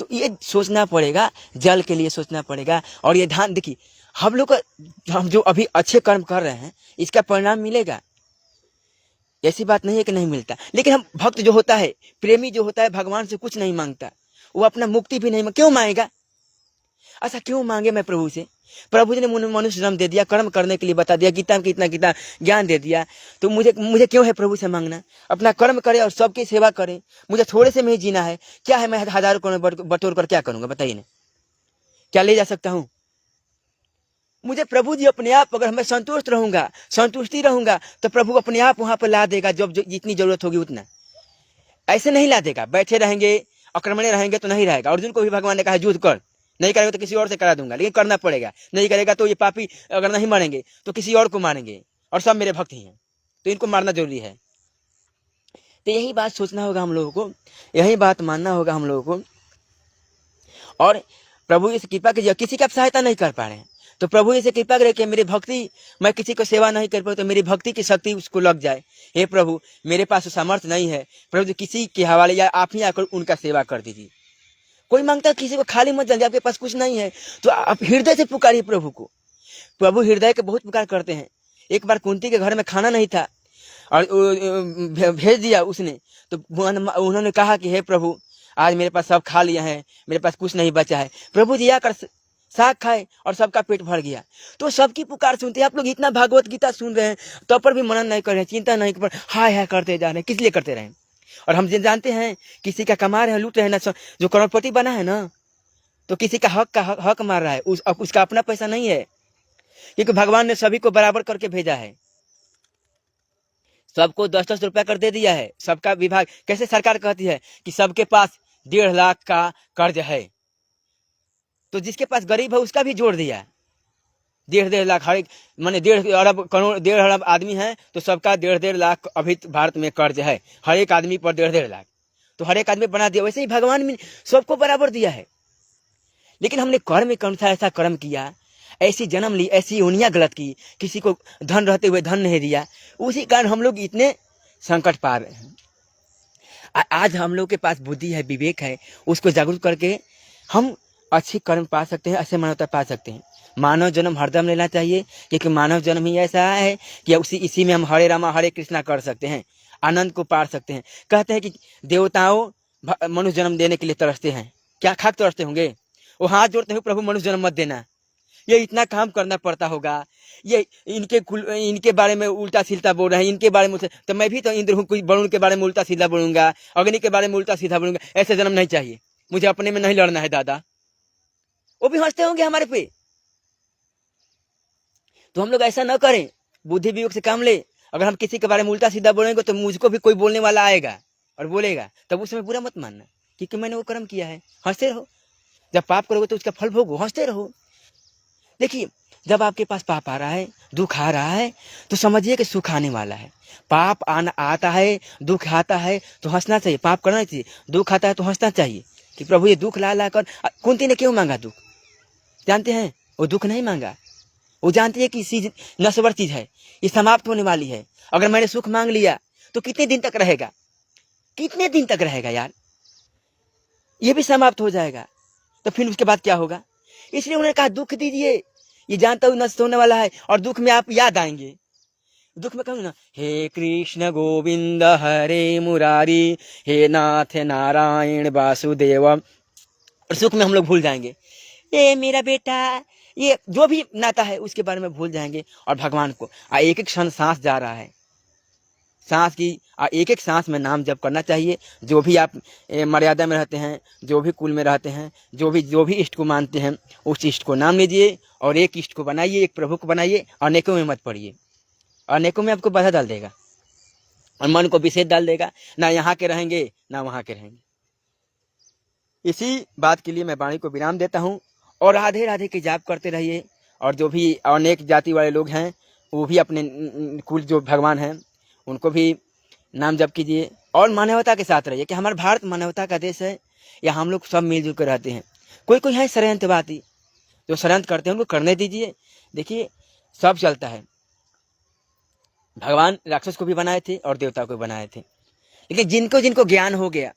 तो ये सोचना पड़ेगा, जल के लिए सोचना पड़ेगा। और ये ध्यान देखिए, हम लोग हम जो अभी अच्छे कर्म कर रहे हैं इसका परिणाम मिलेगा। ऐसी बात नहीं है कि नहीं मिलता, लेकिन हम भक्त जो होता है, प्रेमी जो होता है, भगवान से कुछ नहीं मांगता, वो अपना मुक्ति भी नहीं क्यों मांगेगा? ऐसा क्यों मांगे मैं प्रभु से? प्रभु जी ने मनुष्य जन्म दे दिया, कर्म करने के लिए बता दिया, गीता में कितना कितना ज्ञान दे दिया, तो मुझे क्यों है प्रभु से मांगना? अपना कर्म करे और सबकी सेवा करे। मुझे थोड़े से में ही जीना है, क्या है मैं हजारों करोड़ बटोर कर क्या करूंगा बताइए ना? क्या ले जा सकता हूँ? मुझे प्रभु जी अपने आप, अगर मैं संतुष्टि रहूंगा तो प्रभु अपने आप वहां पर ला देगा, जब जितनी जरूरत होगी उतना। ऐसे नहीं ला देगा, बैठे रहेंगे अक्रमणे रहेंगे तो नहीं रहेगा। अर्जुन को भी भगवान ने कहा युद्ध कर, नहीं करेगा तो किसी और से करा दूंगा, लेकिन करना पड़ेगा। नहीं करेगा तो ये पापी अगर नहीं मरेंगे तो किसी और को मारेंगे, और सब मेरे भक्त ही हैं, तो इनको मारना जरूरी है। तो यही बात सोचना होगा हम लोगों को, यही बात मानना होगा हम लोगों को। और प्रभु इस कृपा कीजिए, किसी की आप सहायता नहीं कर पा रहे हैं तो प्रभु इसे कृपा करे कि मेरी भक्ति, मैं किसी को सेवा नहीं कर पाऊँ तो मेरी भक्ति की शक्ति उसको लग जाए। हे प्रभु, मेरे पास सामर्थ्य नहीं है, प्रभु जी किसी के हवाले या आप ही आकर उनका सेवा कर दीजिए। कोई मांगता किसी को खाली मत जाइए, आपके पास कुछ नहीं है तो आप हृदय से पुकारिए प्रभु को। प्रभु हृदय के बहुत पुकार करते हैं। एक बार कुंती के घर में खाना नहीं था और भेज दिया उसने, तो उन्होंने कहा कि हे प्रभु, आज मेरे पास सब खा लिया है, मेरे पास कुछ नहीं बचा है। प्रभु जी आकर साग खाए और सबका पेट भर गया। तो सबकी पुकार सुनते हैं। आप लोग इतना भागवत गीता सुन रहे हैं तो पर भी मनन नहीं कर रहे हैं, चिंता नहीं कर, हाय हाय करते जा रहे हैं। किस लिए करते रहे? और हम जानते हैं किसी का कमा रहे हैं, लूट रहे हैं ना। जो करोड़पति बना है ना, तो किसी का हक मार रहा है, उसका अपना पैसा नहीं है, क्योंकि भगवान ने सभी को बराबर करके भेजा है। सबको 10-10 रुपया कर दे दिया है। सबका विभाग, कैसे सरकार कहती है कि सबके पास 1.5 लाख का कर्ज है, तो जिसके पास गरीब है उसका भी जोड़ दिया। 1.5 लाख, हर एक माने 1.5 अरब करोड़, 1.5 अरब आदमी है तो सबका 1.5 लाख अभी भारत में कर्ज है, हर एक आदमी पर 1.5 लाख, तो हर एक आदमी बना दिया। वैसे ही भगवान ने सबको बराबर दिया है, लेकिन हमने कर्म कौन सा ऐसा कर्म किया, ऐसी जन्म ली, ऐसी योनियां गलत की, किसी को धन रहते हुए धन नहीं दिया, उसी कारण हम लोग इतने संकट पा रहे हैं। आज हम लोग के पास बुद्धि है, विवेक है, उसको जागरूक करके हम अच्छी कर्म पा सकते हैं, अच्छे मानवता पा सकते हैं। मानव जन्म हरदम लेना चाहिए, क्योंकि मानव जन्म ही ऐसा है कि इसी में हम हरे रामा हरे कृष्णा कर सकते हैं, आनंद को पा सकते हैं। कहते हैं कि देवताओं मनुष्य जन्म देने के लिए तरसते हैं, क्या खाक तरसते होंगे? वो हाथ जोड़ते हुए प्रभु मनुष्य जन्म मत देना, ये इतना काम करना पड़ता होगा, ये इनके बारे में उल्टा सीधा बोल रहे हैं, इनके बारे में तो मैं भी तो इंद्र हूँ, कुछ वरुण के बारे में उल्टा सीधा बोलूंगा, अग्नि के बारे में उल्टा सीधा बोलूंगा। ऐसे जन्म नहीं चाहिए, मुझे अपने में नहीं लड़ना है दादा। वो भी हंसते होंगे हमारे पे, तो हम लोग ऐसा न करें, बुद्धि विवेक से काम ले। अगर हम किसी के बारे में उल्टा सीधा बोलेंगे तो मुझको भी कोई बोलने वाला आएगा और बोलेगा, तब उसमें बुरा मत मानना, क्योंकि मैंने वो कर्म किया है। हंसते रहो, जब पाप करोगे तो उसका फल भोगो, हंसते रहो। देखिए, जब आपके पास पाप आ रहा है, दुख आ रहा है, तो समझिए कि सुख आने वाला है। पाप आता है, दुख आता है तो हंसना चाहिए, पाप करना चाहिए। दुख आता है तो हंसना चाहिए कि प्रभु ये दुख ला कर। कुंती ने क्यों मांगा दुख? जानते हैं, वो दुख नहीं मांगा, वो जानती है कि चीज नश्वर चीज है, ये समाप्त होने वाली है। अगर मैंने सुख मांग लिया तो कितने दिन तक रहेगा, कितने दिन तक रहेगा यार, ये भी समाप्त हो जाएगा, तो फिर उसके बाद क्या होगा? इसलिए उन्होंने कहा दुख दीजिए, ये जानता हूं नष्ट होने वाला है। और दुख में आप याद आएंगे, दुख में कहूँ ना, हे कृष्ण गोविंद हरे मुरारी, हे नाथ नारायण वासुदेव, और सुख में हम लोग भूल जाएंगे, ये मेरा बेटा, ये जो भी नाता है उसके बारे में भूल जाएंगे। और भगवान को एक एक क्षण सांस जा रहा है, सांस की एक एक सांस में नाम जप करना चाहिए। जो भी आप मर्यादा में रहते हैं, जो भी कुल में रहते हैं, जो भी इष्ट को मानते हैं, उस इष्ट को नाम लीजिए और एक इष्ट को बनाइए, एक प्रभु को बनाइए। अनेकों में मत पड़िए, अनेकों में आपको बाधा डाल देगा और मन को विषेद डाल देगा, ना यहाँ के रहेंगे ना वहाँ के रहेंगे। इसी बात के लिए मैं वाणी को विराम देता हूँ, और राधे राधे की जाप करते रहिए। और जो भी अनेक जाति वाले लोग हैं, वो भी अपने कुल जो भगवान हैं उनको भी नाम जप कीजिए, और मानवता के साथ रहिए। कि हमारा भारत मानवता का देश है, या हम लोग सब मिलजुल कर रहते हैं। कोई है षड्यंत्रवादी जो षड्यंत्र करते हैं, उनको करने दीजिए। देखिए, सब चलता है। भगवान राक्षस को भी बनाए थे और देवता को भी बनाए थे, लेकिन जिनको ज्ञान हो गया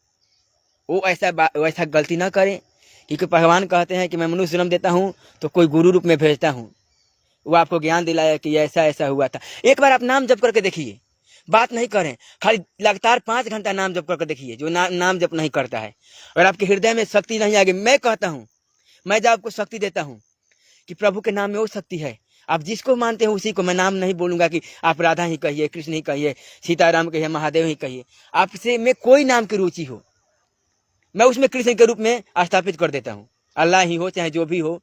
वो ऐसा गलती ना करें। क्योंकि भगवान कहते हैं कि मैं मनुष्य जन्म देता हूँ तो कोई गुरु रूप में भेजता हूँ, वो आपको ज्ञान दिलाया कि ऐसा ऐसा हुआ था। एक बार आप नाम जप करके देखिए, बात नहीं करें, खाली लगातार 5 घंटा नाम जप करके देखिए। जो नाम जप नहीं करता है, अगर आपके हृदय में शक्ति नहीं आएगी, मैं कहता हूँ, मैं जब आपको शक्ति देता हूँ कि प्रभु के नाम में वो शक्ति है। आप जिसको मानते हो उसी को, मैं नाम नहीं बोलूंगा कि आप राधा ही कहिए, कृष्ण ही कहिए, सीताराम कहिए, महादेव ही कहिए। आपसे में कोई नाम की रुचि हो, मैं उसमें कृष्ण के रूप में स्थापित कर देता हूँ। अल्लाह ही हो चाहे जो भी हो,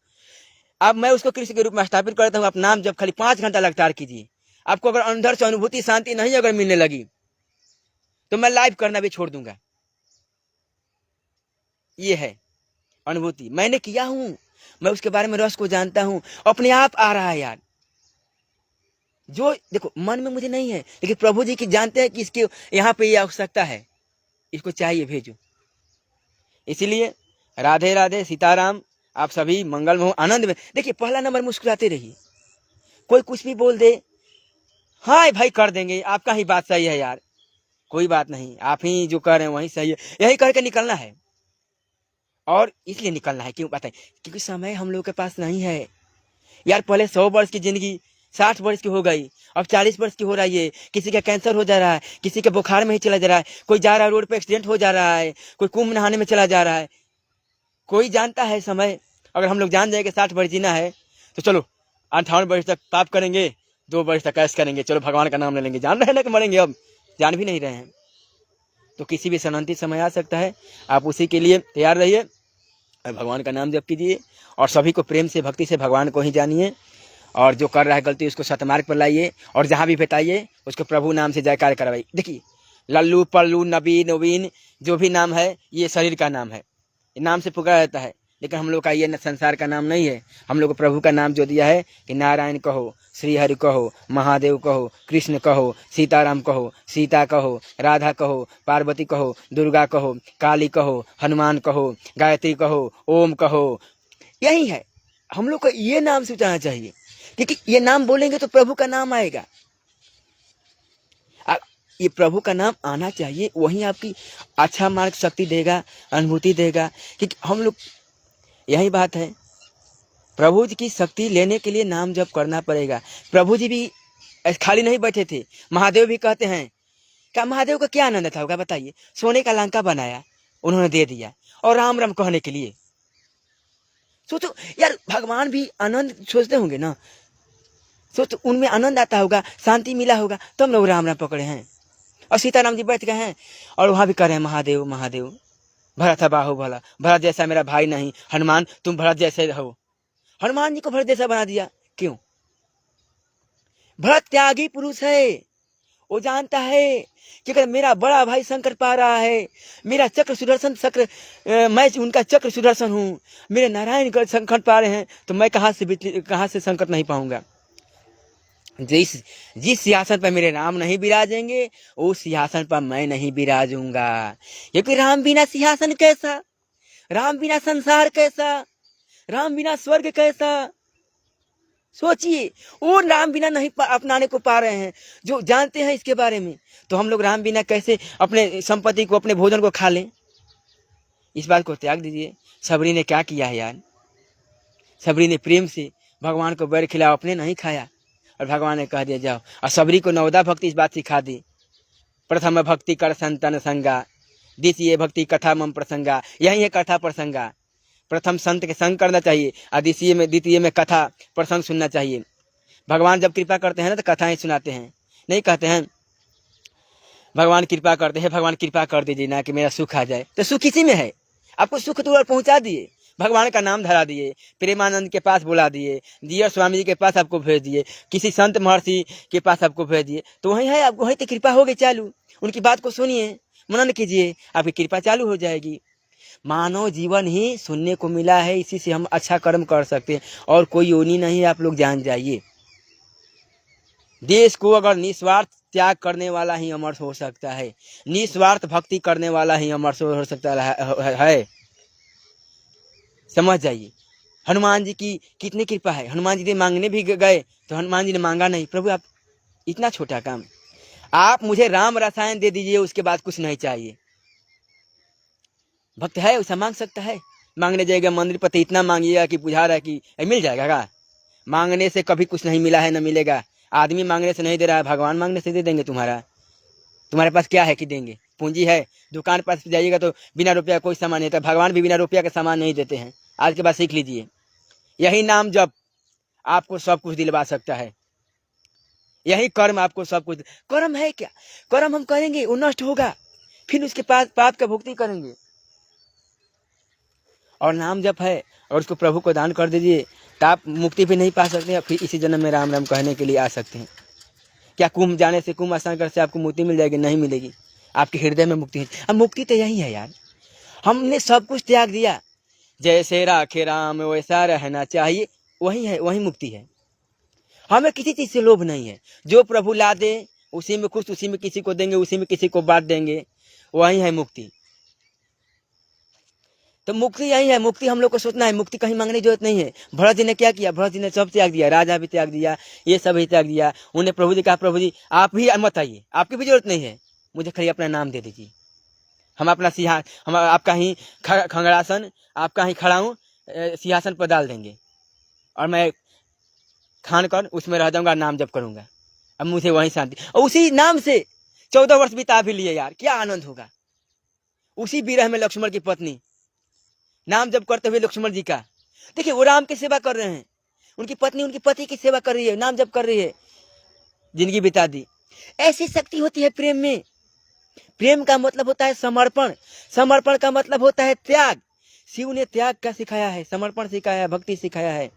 अब मैं उसको कृष्ण के रूप में स्थापित कर देता हूँ। आप नाम जब खाली 5 घंटा लगातार कीजिए। आपको अगर अंदर से अनुभूति शांति नहीं अगर मिलने लगी तो मैं लाइव करना भी छोड़ दूंगा। ये है अनुभूति, मैंने किया हूं, मैं उसके बारे में रस को जानता हूं, अपने आप आ रहा है यार। जो देखो मन में मुझे नहीं है, लेकिन प्रभु जी की जानते हैं कि इसके यहाँ पे ये आवश्यकता है, इसको चाहिए, भेजो। इसीलिए राधे राधे, सीताराम, आप सभी मंगल में हो, आनंद में। देखिए पहला नंबर, मुस्कुराते रहिए। कोई कुछ भी बोल दे, हाँ भाई कर देंगे, आपका ही बात सही है यार, कोई बात नहीं, आप ही जो कर रहे हैं वही सही है, यही करके निकलना है। और इसलिए निकलना है क्यों बताएं, क्योंकि समय हम लोग के पास नहीं है यार। पहले 100 वर्ष की जिंदगी 60 वर्ष की हो गई, अब 40 वर्ष की हो रही है। किसी का कैंसर हो जा रहा है, किसी के बुखार में ही चला जा रहा है, कोई जा रहा है रोड पे एक्सीडेंट हो जा रहा है, कोई कुंभ नहाने में चला जा रहा है। कोई जानता है समय? अगर हम लोग जान जाए कि 60 वर्ष जीना है तो चलो 58 वर्ष तक पाप करेंगे, 2 वर्ष तक ऐश करेंगे, चलो भगवान का नाम ले लेंगे। जान रहे हैं ना कि मरेंगे, अब जान भी नहीं रहे हैं। तो किसी भी सनंती समय आ सकता है, आप उसी के लिए तैयार रहिए, भगवान का नाम जप कीजिए और सभी को प्रेम से भक्ति से भगवान को ही जानिए। और जो कर रहा है गलती उसको सतमार्ग पर लाइए, और जहाँ भी बताइए उसको प्रभु नाम से जयकार करवाइए। देखिए लल्लू पल्लू नबीन नवीन जो भी नाम है, ये शरीर का नाम है, नाम से पुकारा जाता है, लेकिन हम लोग का ये संसार का नाम नहीं है। हम लोग को प्रभु का नाम जो दिया है कि नारायण कहो, श्री हरि कहो, महादेव कहो, कृष्ण कहो, सीताराम कहो, सीता कहो, राधा कहो, पार्वती कहो, दुर्गा कहो, काली कहो, हनुमान कहो, गायत्री कहो, ओम कहो। यही है, हम लोग को ये नाम से उचारना चाहिए, क्योंकि ये नाम बोलेंगे तो प्रभु का नाम आएगा। ये प्रभु का नाम आना चाहिए, वही आपकी अच्छा मार्ग शक्ति देगा, अनुभूति देगा। क्योंकि हम लोग, यही बात है, प्रभु जी की शक्ति लेने के लिए नाम जप करना पड़ेगा। प्रभु जी भी खाली नहीं बैठे थे, महादेव भी कहते हैं। क्या महादेव का क्या आनंद था होगा बताइए? सोने का लंका बनाया, उन्होंने दे दिया, और राम राम कहने के लिए। सोचो यार, भगवान भी आनंद सोचते होंगे ना, सोचो उनमें आनंद आता होगा, शांति मिला होगा, तो हम लोग राम राम पकड़े हैं। और सीताराम जी बैठ गए हैं और वहां भी कर रहे हैं महादेव महादेव। भरत बाहु भला, भरत जैसा मेरा भाई नहीं। हनुमान तुम भरत जैसे हो। हनुमान जी को भरत जैसा बना दिया, क्यों? भरत त्यागी पुरुष है, वो जानता है कि अगर मेरा बड़ा भाई संकट पा रहा है, मेरा चक्र सुदर्शन चक्र, मैं उनका चक्र सुदर्शन हूँ, मेरे नारायण संकट पा रहे हैं, तो मैं कहाँ से संकट नहीं पाऊंगा। जिस सिंहासन पर मेरे राम नहीं विराजेंगे, उस सिंहासन पर मैं नहीं विराजूंगा। क्योंकि राम बिना सिंहासन कैसा, राम बिना संसार कैसा, राम बिना स्वर्ग कैसा। सोचिए, वो राम बिना नहीं अपनाने को पा रहे हैं, जो जानते हैं इसके बारे में, तो हम लोग राम बिना कैसे अपने संपत्ति को, अपने भोजन को खा लें? इस बात को त्याग दीजिए। सबरी ने क्या किया है यार? सबरी ने प्रेम से भगवान को बैर खिलाया, अपने नहीं खाया, और भगवान ने कह दिया जाओ। और सबरी को नवदा भक्ति इस बात सिखा दी, प्रथम भक्ति कर संतन संगा, द्वितीय भक्ति कथा मम प्रसंगा। यही है कथा प्रसंगा। प्रथम संत के संग करना चाहिए, और द्वितीय में कथा प्रसंग सुनना चाहिए। भगवान जब कृपा करते हैं ना, तो कथाएं सुनाते हैं, नहीं कहते हैं भगवान कृपा करते हैं, भगवान कृपा कर दीजिए ना कि मेरा सुख आ जाए। तो सुख इसी में है, आपको सुख दूर पहुंचा दिए, भगवान का नाम धरा दिए, प्रेमानंद के पास बुला दिए, दियर स्वामी जी के पास आपको भेज दिए, किसी संत महर्षि के पास आपको भेज दिए, तो वही है, आपको वहीं तो कृपा हो गई चालू। उनकी बात को सुनिए, मनन कीजिए, आपकी कृपा चालू हो जाएगी। मानव जीवन ही सुनने को मिला है, इसी से हम अच्छा कर्म कर सकते हैं, और कोई योनि नहीं, आप लोग जान जाइए। देश को अगर निस्वार्थ त्याग करने वाला ही अमर हो सकता है, निस्वार्थ भक्ति करने वाला ही अमर हो सकता है। समझ जाइए। हनुमान जी की कितनी कृपा है। हनुमान जी ने मांगने भी गए तो हनुमान जी ने मांगा नहीं, प्रभु आप इतना छोटा काम, आप मुझे राम रसायन दे दीजिए, उसके बाद कुछ नहीं चाहिए। भक्त है वैसा मांग सकता है? मांगने जाएगा मंदिर पर तो इतना मांगिएगा कि बुझा रहा है कि मिल जाएगा का? मांगने से कभी कुछ नहीं मिला है, न मिलेगा। आदमी मांगने से नहीं दे रहा है, भगवान मांगने से दे देंगे तुम्हारा। तुम्हारे पास क्या है कि देंगे? पूंजी है? दुकान पास जाइएगा तो बिना रुपया कोई सामान नहीं देता। भगवान भी बिना रुपया के सामान नहीं देते हैं। आज के बाद सीख लीजिए, यही नाम जब आपको सब कुछ दिलवा सकता है। यही कर्म आपको सब कुछ। कर्म है क्या? कर्म हम करेंगे वो नष्ट होगा, फिर उसके पास पाप का भुगतान करेंगे। और नाम जप है और उसको प्रभु को दान कर दीजिए, तो आप मुक्ति भी नहीं पा सकते, फिर इसी जन्म में राम राम कहने के लिए आ सकते हैं। क्या कुंभ जाने से, कुंभ स्नान करने से आपको मुक्ति मिल जाएगी? नहीं मिलेगी। आपके हृदय में मुक्ति है। अब मुक्ति तो यही है यार, हमने सब कुछ त्याग दिया। जैसे राखे राम वैसा रहना चाहिए, वही है, वही मुक्ति है। हमें किसी चीज से लोभ नहीं है। जो प्रभु ला दे उसी में खुश, उसी में किसी को देंगे, उसी में किसी को बांट देंगे, वही है मुक्ति। तो मुक्ति यही है। मुक्ति हम लोग को सोचना है, मुक्ति कहीं मांगने की जरूरत नहीं है। भरत जी ने क्या किया? भरत जी ने सब त्याग दिया, राजा भी त्याग दिया, ये सब भी त्याग दिया। उन्हें प्रभु जी कहा, प्रभु जी आप ही मत आइए, आपकी भी जरूरत नहीं है, मुझे खाली अपना नाम दे दीजिए। हम अपना हम आपका ही खंगड़ासन, आपका ही खड़ा हूँ, सिंहासन पर डाल देंगे और मैं खान कर उसमें रह जाऊंगा, नाम जप करूंगा। अब मुझे वही शांति। और उसी नाम से 14 वर्ष बिता भी लिए यार, क्या आनंद होगा। उसी विरह में लक्ष्मण की पत्नी नाम जप करते हुए लक्ष्मण जी का, देखिए वो राम की सेवा कर रहे हैं, उनकी पत्नी उनके पति की सेवा कर रही है, नाम जप कर रही है, जिंदगी बिता दी। ऐसी शक्ति होती है प्रेम में। प्रेम का मतलब होता है समर्पण, समर्पण का मतलब होता है त्याग। शिव ने त्याग का सिखाया है, समर्पण सिखाया है, भक्ति सिखाया है।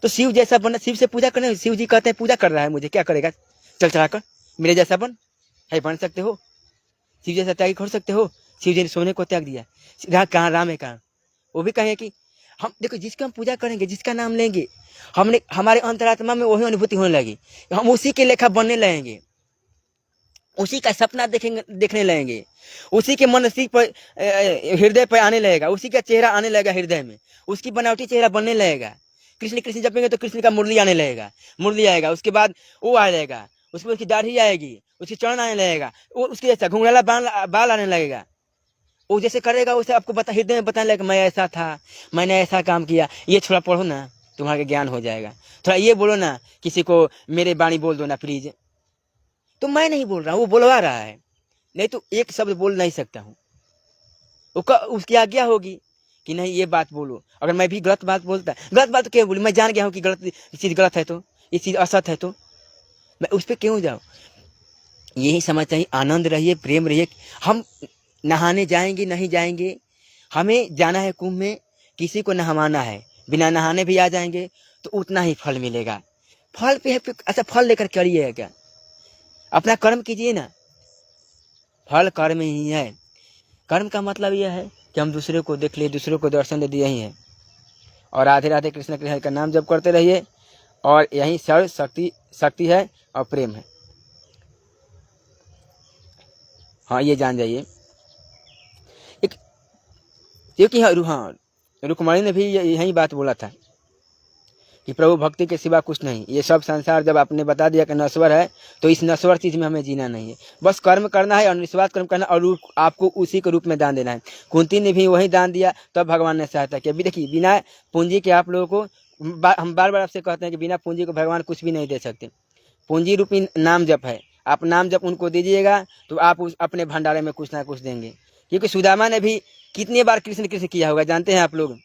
तो शिव जैसा बनना, शिव से पूजा करना। शिव जी कहते हैं पूजा कर रहा है मुझे, क्या करेगा? चल चलाकर मेरे जैसा बन सकते हो? शिव जैसा त्याग कर सकते हो? शिव जी ने सोने को त्याग दिया, कहाँ राम है कहाँ? वो भी कहें कि हम देखो, जिसका हम पूजा करेंगे, जिसका नाम लेंगे, हमने हमारे अंतरात्मा में वही अनुभूति होने लगी, हम उसी के लेखा बनने लगेंगे, उसी का सपना देखने लगेंगे, उसी के मनसी पर हृदय पर आने लगेगा, उसी का चेहरा आने लगेगा हृदय में, उसकी बनावटी चेहरा बनने लगेगा। कृष्ण कृष्ण जपेंगे तो कृष्ण का मुरली आने लगेगा, मुरली आएगा, उसके बाद वो आ जाएगा, उसके बाद उसकी दाढ़ी आएगी, उसकी चरण आने लगेगा, वो उसके जैसा घुंघराला बाल आने लगेगा। वो जैसे करेगा उसे आपको हृदय में बताने लगेगा, मैं ऐसा था, मैंने ऐसा काम किया। ये थोड़ा पढ़ो ना, तुम्हारा ज्ञान हो जाएगा। थोड़ा ये बोलो ना, किसी को मेरे वाणी बोल दो ना प्लीज। तो मैं नहीं बोल रहा हूँ, वो बोलवा रहा है, नहीं तो एक शब्द बोल नहीं सकता हूँ। उसकी आज्ञा होगी कि नहीं ये बात बोलो। अगर मैं भी गलत बात बोलता, गलत बात तो क्यों बोली? मैं जान गया हूँ कि गलत चीज गलत है, तो ये चीज असत है, तो मैं उस पर क्यों जाऊँ? यही समझ चाहिए, आनंद रहिए, प्रेम रहिए। हम नहाने जाएंगे नहीं जाएंगे, हमें जाना है कुंभ में, किसी को नहवाना है, बिना नहाने भी आ जाएंगे तो उतना ही फल मिलेगा। फल पे अच्छा फल लेकर करिए क्या? अपना कर्म कीजिए ना, फल कर्म ही है। कर्म का मतलब यह है कि हम दूसरे को देख लिए, दूसरे को दर्शन दे दिए, यही है। और राधे राधे कृष्ण कृष्ण का नाम जप करते रहिए, और यही सर्व शक्ति है और प्रेम है। हाँ ये जान जाइए। एक क्योंकि हाँ रुक्मणी ने भी यही बात बोला था कि प्रभु भक्ति के सिवा कुछ नहीं। ये सब संसार जब आपने बता दिया कि नश्वर है, तो इस नश्वर चीज में हमें जीना नहीं है। बस कर्म करना है और निस्वार्थ कर्म करना, और आपको उसी के रूप में दान देना है। कुंती ने भी वही दान दिया, तब भगवान ने सहायता किया। अभी देखिए, बिना पूंजी के आप लोगों को हम बार बार आपसे कहते हैं कि बिना पूंजी को भगवान कुछ भी नहीं दे सकते। पूंजी रूपी नाम जप है। आप नाम जप उनको दीजिएगा तो आप अपने भंडारे में कुछ ना कुछ देंगे। क्योंकि सुदामा ने भी कितनी बार कृष्ण कृष्ण किया होगा जानते हैं आप लोग,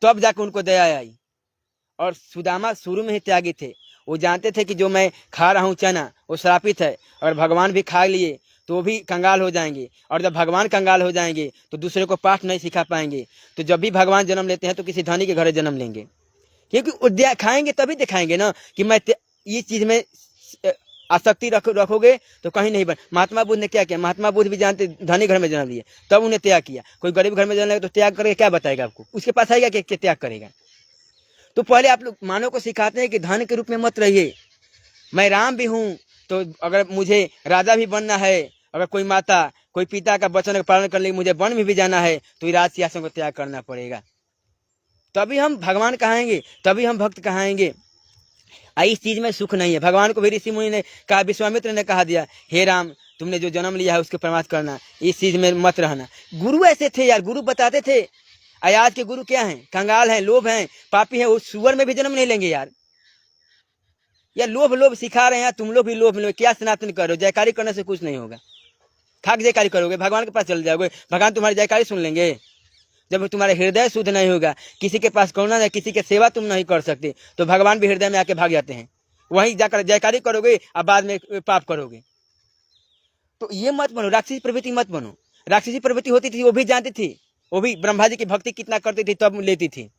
तब जाकर उनको दया आई। और सुदामा शुरू में ही त्यागी थे, वो जानते थे कि जो मैं खा रहा हूँ चना वो श्रापित है, और भगवान भी खा लिए तो वो भी कंगाल हो जाएंगे, और जब भगवान कंगाल हो जाएंगे तो दूसरे को पाठ नहीं सिखा पाएंगे। तो जब भी भगवान जन्म लेते हैं तो किसी धनी के घर जन्म लेंगे, क्योंकि वो खाएंगे तभी दिखाएंगे ना कि मैं इस चीज में आसक्ति रखोगे तो कहीं नहीं बन। महात्मा बुद्ध ने क्या किया? महात्मा बुद्ध भी जानते धनी घर में जन्म लिए, तब उन्हें त्याग किया। कोई गरीब घर में जन्म लेगा तो त्याग करके क्या बताएगा आपको? उसके पास आएगा कि त्याग करेगा? तो पहले आप लोग मानव को सिखाते हैं कि धन के रूप में मत रहिए। मैं राम भी हूँ, तो अगर मुझे राजा भी बनना है, अगर कोई माता कोई पिता का वचन का पालन करने मुझे वन में भी जाना है, तो राज सिंहासन को त्याग करना पड़ेगा। तभी हम भगवान कहाएंगे, तभी हम भक्त कहाएंगे। इस चीज में सुख नहीं है। भगवान को भी ऋषि मुनि ने कहा, विश्वामित्र ने कहा दिया, हे राम तुमने जो जन्म लिया है उसके प्रमाद करना, इस चीज में मत रहना। गुरु ऐसे थे यार, गुरु बताते थे। आज के गुरु क्या हैं? कंगाल हैं, लोभ हैं, पापी हैं। वो सुअर में भी जन्म नहीं लेंगे यार। या लोभ लोभ सिखा रहे हैं, तुम लोग भी लोभ में क्या सनातन करो। जयकारी करने से कुछ नहीं होगा। खाक जयकारी करोगे, भगवान के पास चल जाओगे, भगवान तुम्हारी जयकारी सुन लेंगे। जब तुम्हारे हृदय शुद्ध नहीं होगा, किसी के पास करुणा नहीं, किसी की सेवा तुम नहीं कर सकते, तो भगवान भी हृदय में आके भाग जाते हैं। वहीं जाकर जयकारी करोगे और बाद में पाप करोगे। तो ये मत बनो, राक्षसी प्रवृत्ति मत बनो। राक्षसी प्रवृत्ति होती थी, वो भी जानती थी, वो भी ब्रह्मा जी की भक्ति कितना करती थी तब लेती थी।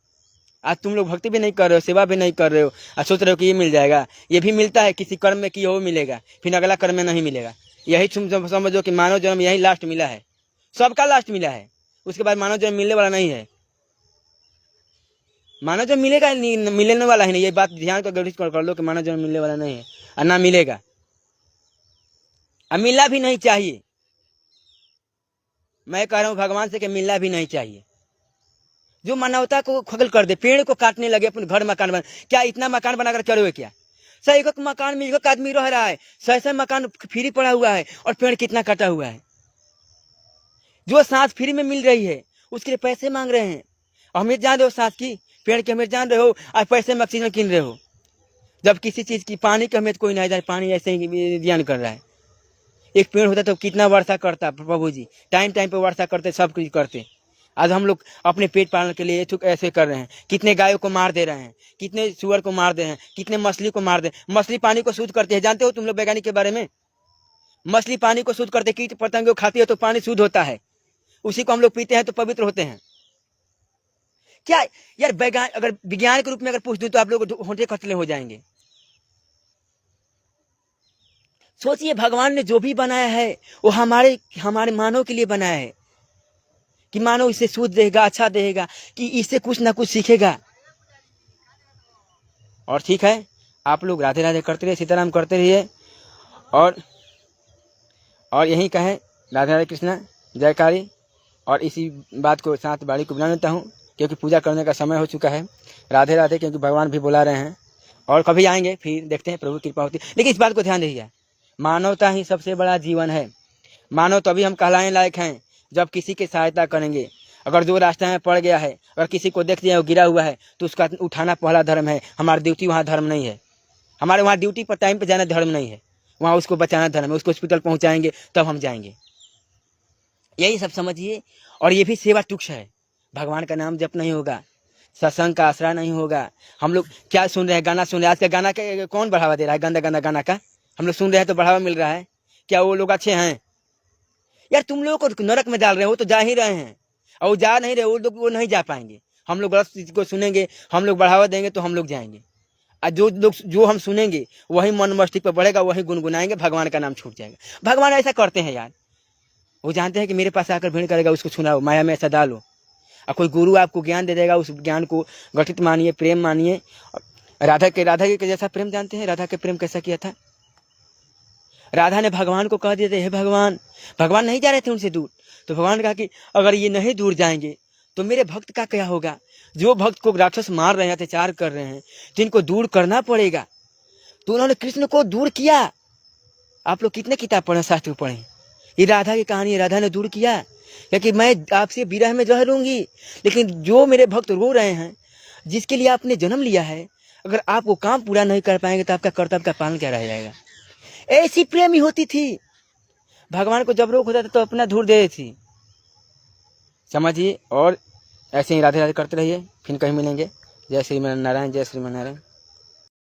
आज तुम लोग भक्ति भी नहीं कर रहे हो, सेवा भी नहीं कर रहे हो, और सोच रहे हो कि ये मिल जाएगा। ये भी मिलता है, किसी कर्म में किए हो मिलेगा, फिर अगला कर्म में नहीं मिलेगा। यही तुम समझो कि मानव जन्म यही लास्ट मिला है, सबका लास्ट मिला है। उसके बाद मानव जन्म मिलने वाला नहीं है। मानव जन्म मिलेगा, मिलने वाला ही नहीं। ये बात ध्यान कर लो कि मानव जन्म मिलने वाला नहीं है और ना मिलेगा, और मिलना भी नहीं चाहिए। मैं कह रहा हूं भगवान से कि मिलना भी नहीं चाहिए। जो मानवता को खगल कर दे, पेड़ को काटने लगे, अपने घर मकान बना, क्या इतना मकान बनाकर चलोगे क्या? सही एक मकान में एक आदमी रह रहा है, सही मकान फ्री पड़ा हुआ है, और पेड़ कितना कटा हुआ है। जो सांस फ्री में मिल रही है उसके लिए पैसे मांग रहे हैं। अहमियत जान रहे हो सांस की, पेड़ की अहमियत जान रहे हो, और पैसे में ऑक्सीजन किन रहे हो। जब किसी चीज की, पानी की अहमियत कोई नहीं जाए, पानी ऐसे ही ज्ञान कर रहा है। एक पेड़ होता तो कितना वर्षा करता प्रभु जी, टाइम टाइम पे वर्षा करते, सब कुछ करते। आज हम लोग अपने पेट पालने के लिए ऐसे कर रहे हैं। कितने गायों को मार दे रहे हैं, कितने सुअर को मार दे रहे हैं, कितने मछली को मार दे। मछली पानी को शुद्ध करती है, जानते हो तुम लोग वैज्ञानिक के बारे में? मछली पानी को शुद्ध करते, कीट पतंगे खाती है तो पानी शुद्ध होता है, उसी को हम लोग पीते हैं तो पवित्र होते हैं। क्या यार, अगर विज्ञान के रूप में अगर पूछ दूं तो आप लोग होंठे खटले हो जाएंगे। सोचिए, भगवान ने जो भी बनाया है वो हमारे मानव के लिए बनाया है, कि मानव इसे शुद्ध देगा, अच्छा देगा, कि इससे कुछ ना कुछ सीखेगा। और ठीक है, आप लोग राधे राधे करते रहिए, सीताराम करते रहिए, और यही कहें राधे राधे कृष्णा जयकारी। और इसी बात को साथ बाड़ी को बना लेता हूँ, क्योंकि पूजा करने का समय हो चुका है। राधे राधे, क्योंकि भगवान भी बुला रहे हैं, और कभी आएंगे फिर देखते हैं, प्रभु की कृपा होती। लेकिन इस बात को ध्यान दीजिए, मानवता ही सबसे बड़ा जीवन है। मानव तभी हम कहलाने लायक हैं जब किसी की सहायता करेंगे। अगर जो रास्ते में पड़ गया है, अगर किसी को देखते हैं वो गिरा हुआ है, तो उसका उठाना पहला धर्म है। हमारी ड्यूटी वहाँ धर्म नहीं है, हमारे वहाँ ड्यूटी पर टाइम पर जाना धर्म नहीं है, वहाँ उसको बचाना धर्म है। उसको हॉस्पिटल पहुँचाएंगे तब हम जाएंगे, यही सब समझिए। और ये भी सेवा तुक्ष है। भगवान का नाम जप नहीं होगा, सत्संग का आसरा नहीं होगा। हम लोग क्या सुन रहे हैं, गाना सुन रहे हैं। आज का गाना के कौन बढ़ावा दे रहा है? गंदा गंदा गाना का हम लोग सुन रहे हैं तो बढ़ावा मिल रहा है। क्या वो लोग अच्छे हैं? यार तुम लोगों को नरक में डाल रहे हो, तो जा ही रहे हैं, और वो जा नहीं रहे, वो लोग वो नहीं जा पाएंगे। हम लोग गलत चीज को सुनेंगे, हम लोग बढ़ावा देंगे तो हम लोग जाएंगे। और जो हम सुनेंगे वही मन मस्तिष्क पर बढ़ेगा, वही गुनगुनाएंगे, भगवान का नाम छूट जाएगा। भगवान ऐसा करते हैं यार, वो जानते हैं कि मेरे पास आकर भीड़ करेगा, उसको सुनाओ, माया में ऐसा डालो। और कोई गुरु आपको ज्ञान दे देगा, उस ज्ञान को गठित मानिए, प्रेम मानिए। राधा के जैसा प्रेम जानते हैं? राधा के प्रेम कैसा किया था? राधा ने भगवान को कह दिया था, हे भगवान। भगवान नहीं जा रहे थे उनसे दूर, तो भगवान ने कहा कि अगर ये नहीं दूर जाएंगे तो मेरे भक्त का क्या होगा? जो भक्त को राक्षस मार रहे हैं, अत्याचार कर रहे हैं, तो इनको दूर करना पड़ेगा। तो उन्होंने कृष्ण को दूर किया। आप लोग कितने किताब पढ़े, शास्त्र पढ़े? ये राधा की कहानी है, राधा ने दूर किया, क्योंकि मैं आपसे विरह में जहरूंगी। लेकिन जो मेरे भक्त रो रहे हैं, जिसके लिए आपने जन्म लिया है, अगर आप वो काम पूरा नहीं कर पाएंगे तो आपका कर्तव्य का पालन क्या रह जाएगा? ऐसी प्रेमी होती थी। भगवान को जब रोग होता था तो अपना धूर दे देती थी, समझिए। और ऐसे ही राधे राधे करते रहिए, फिर कहीं मिलेंगे। जय श्री नारायण, जय श्री नारायण।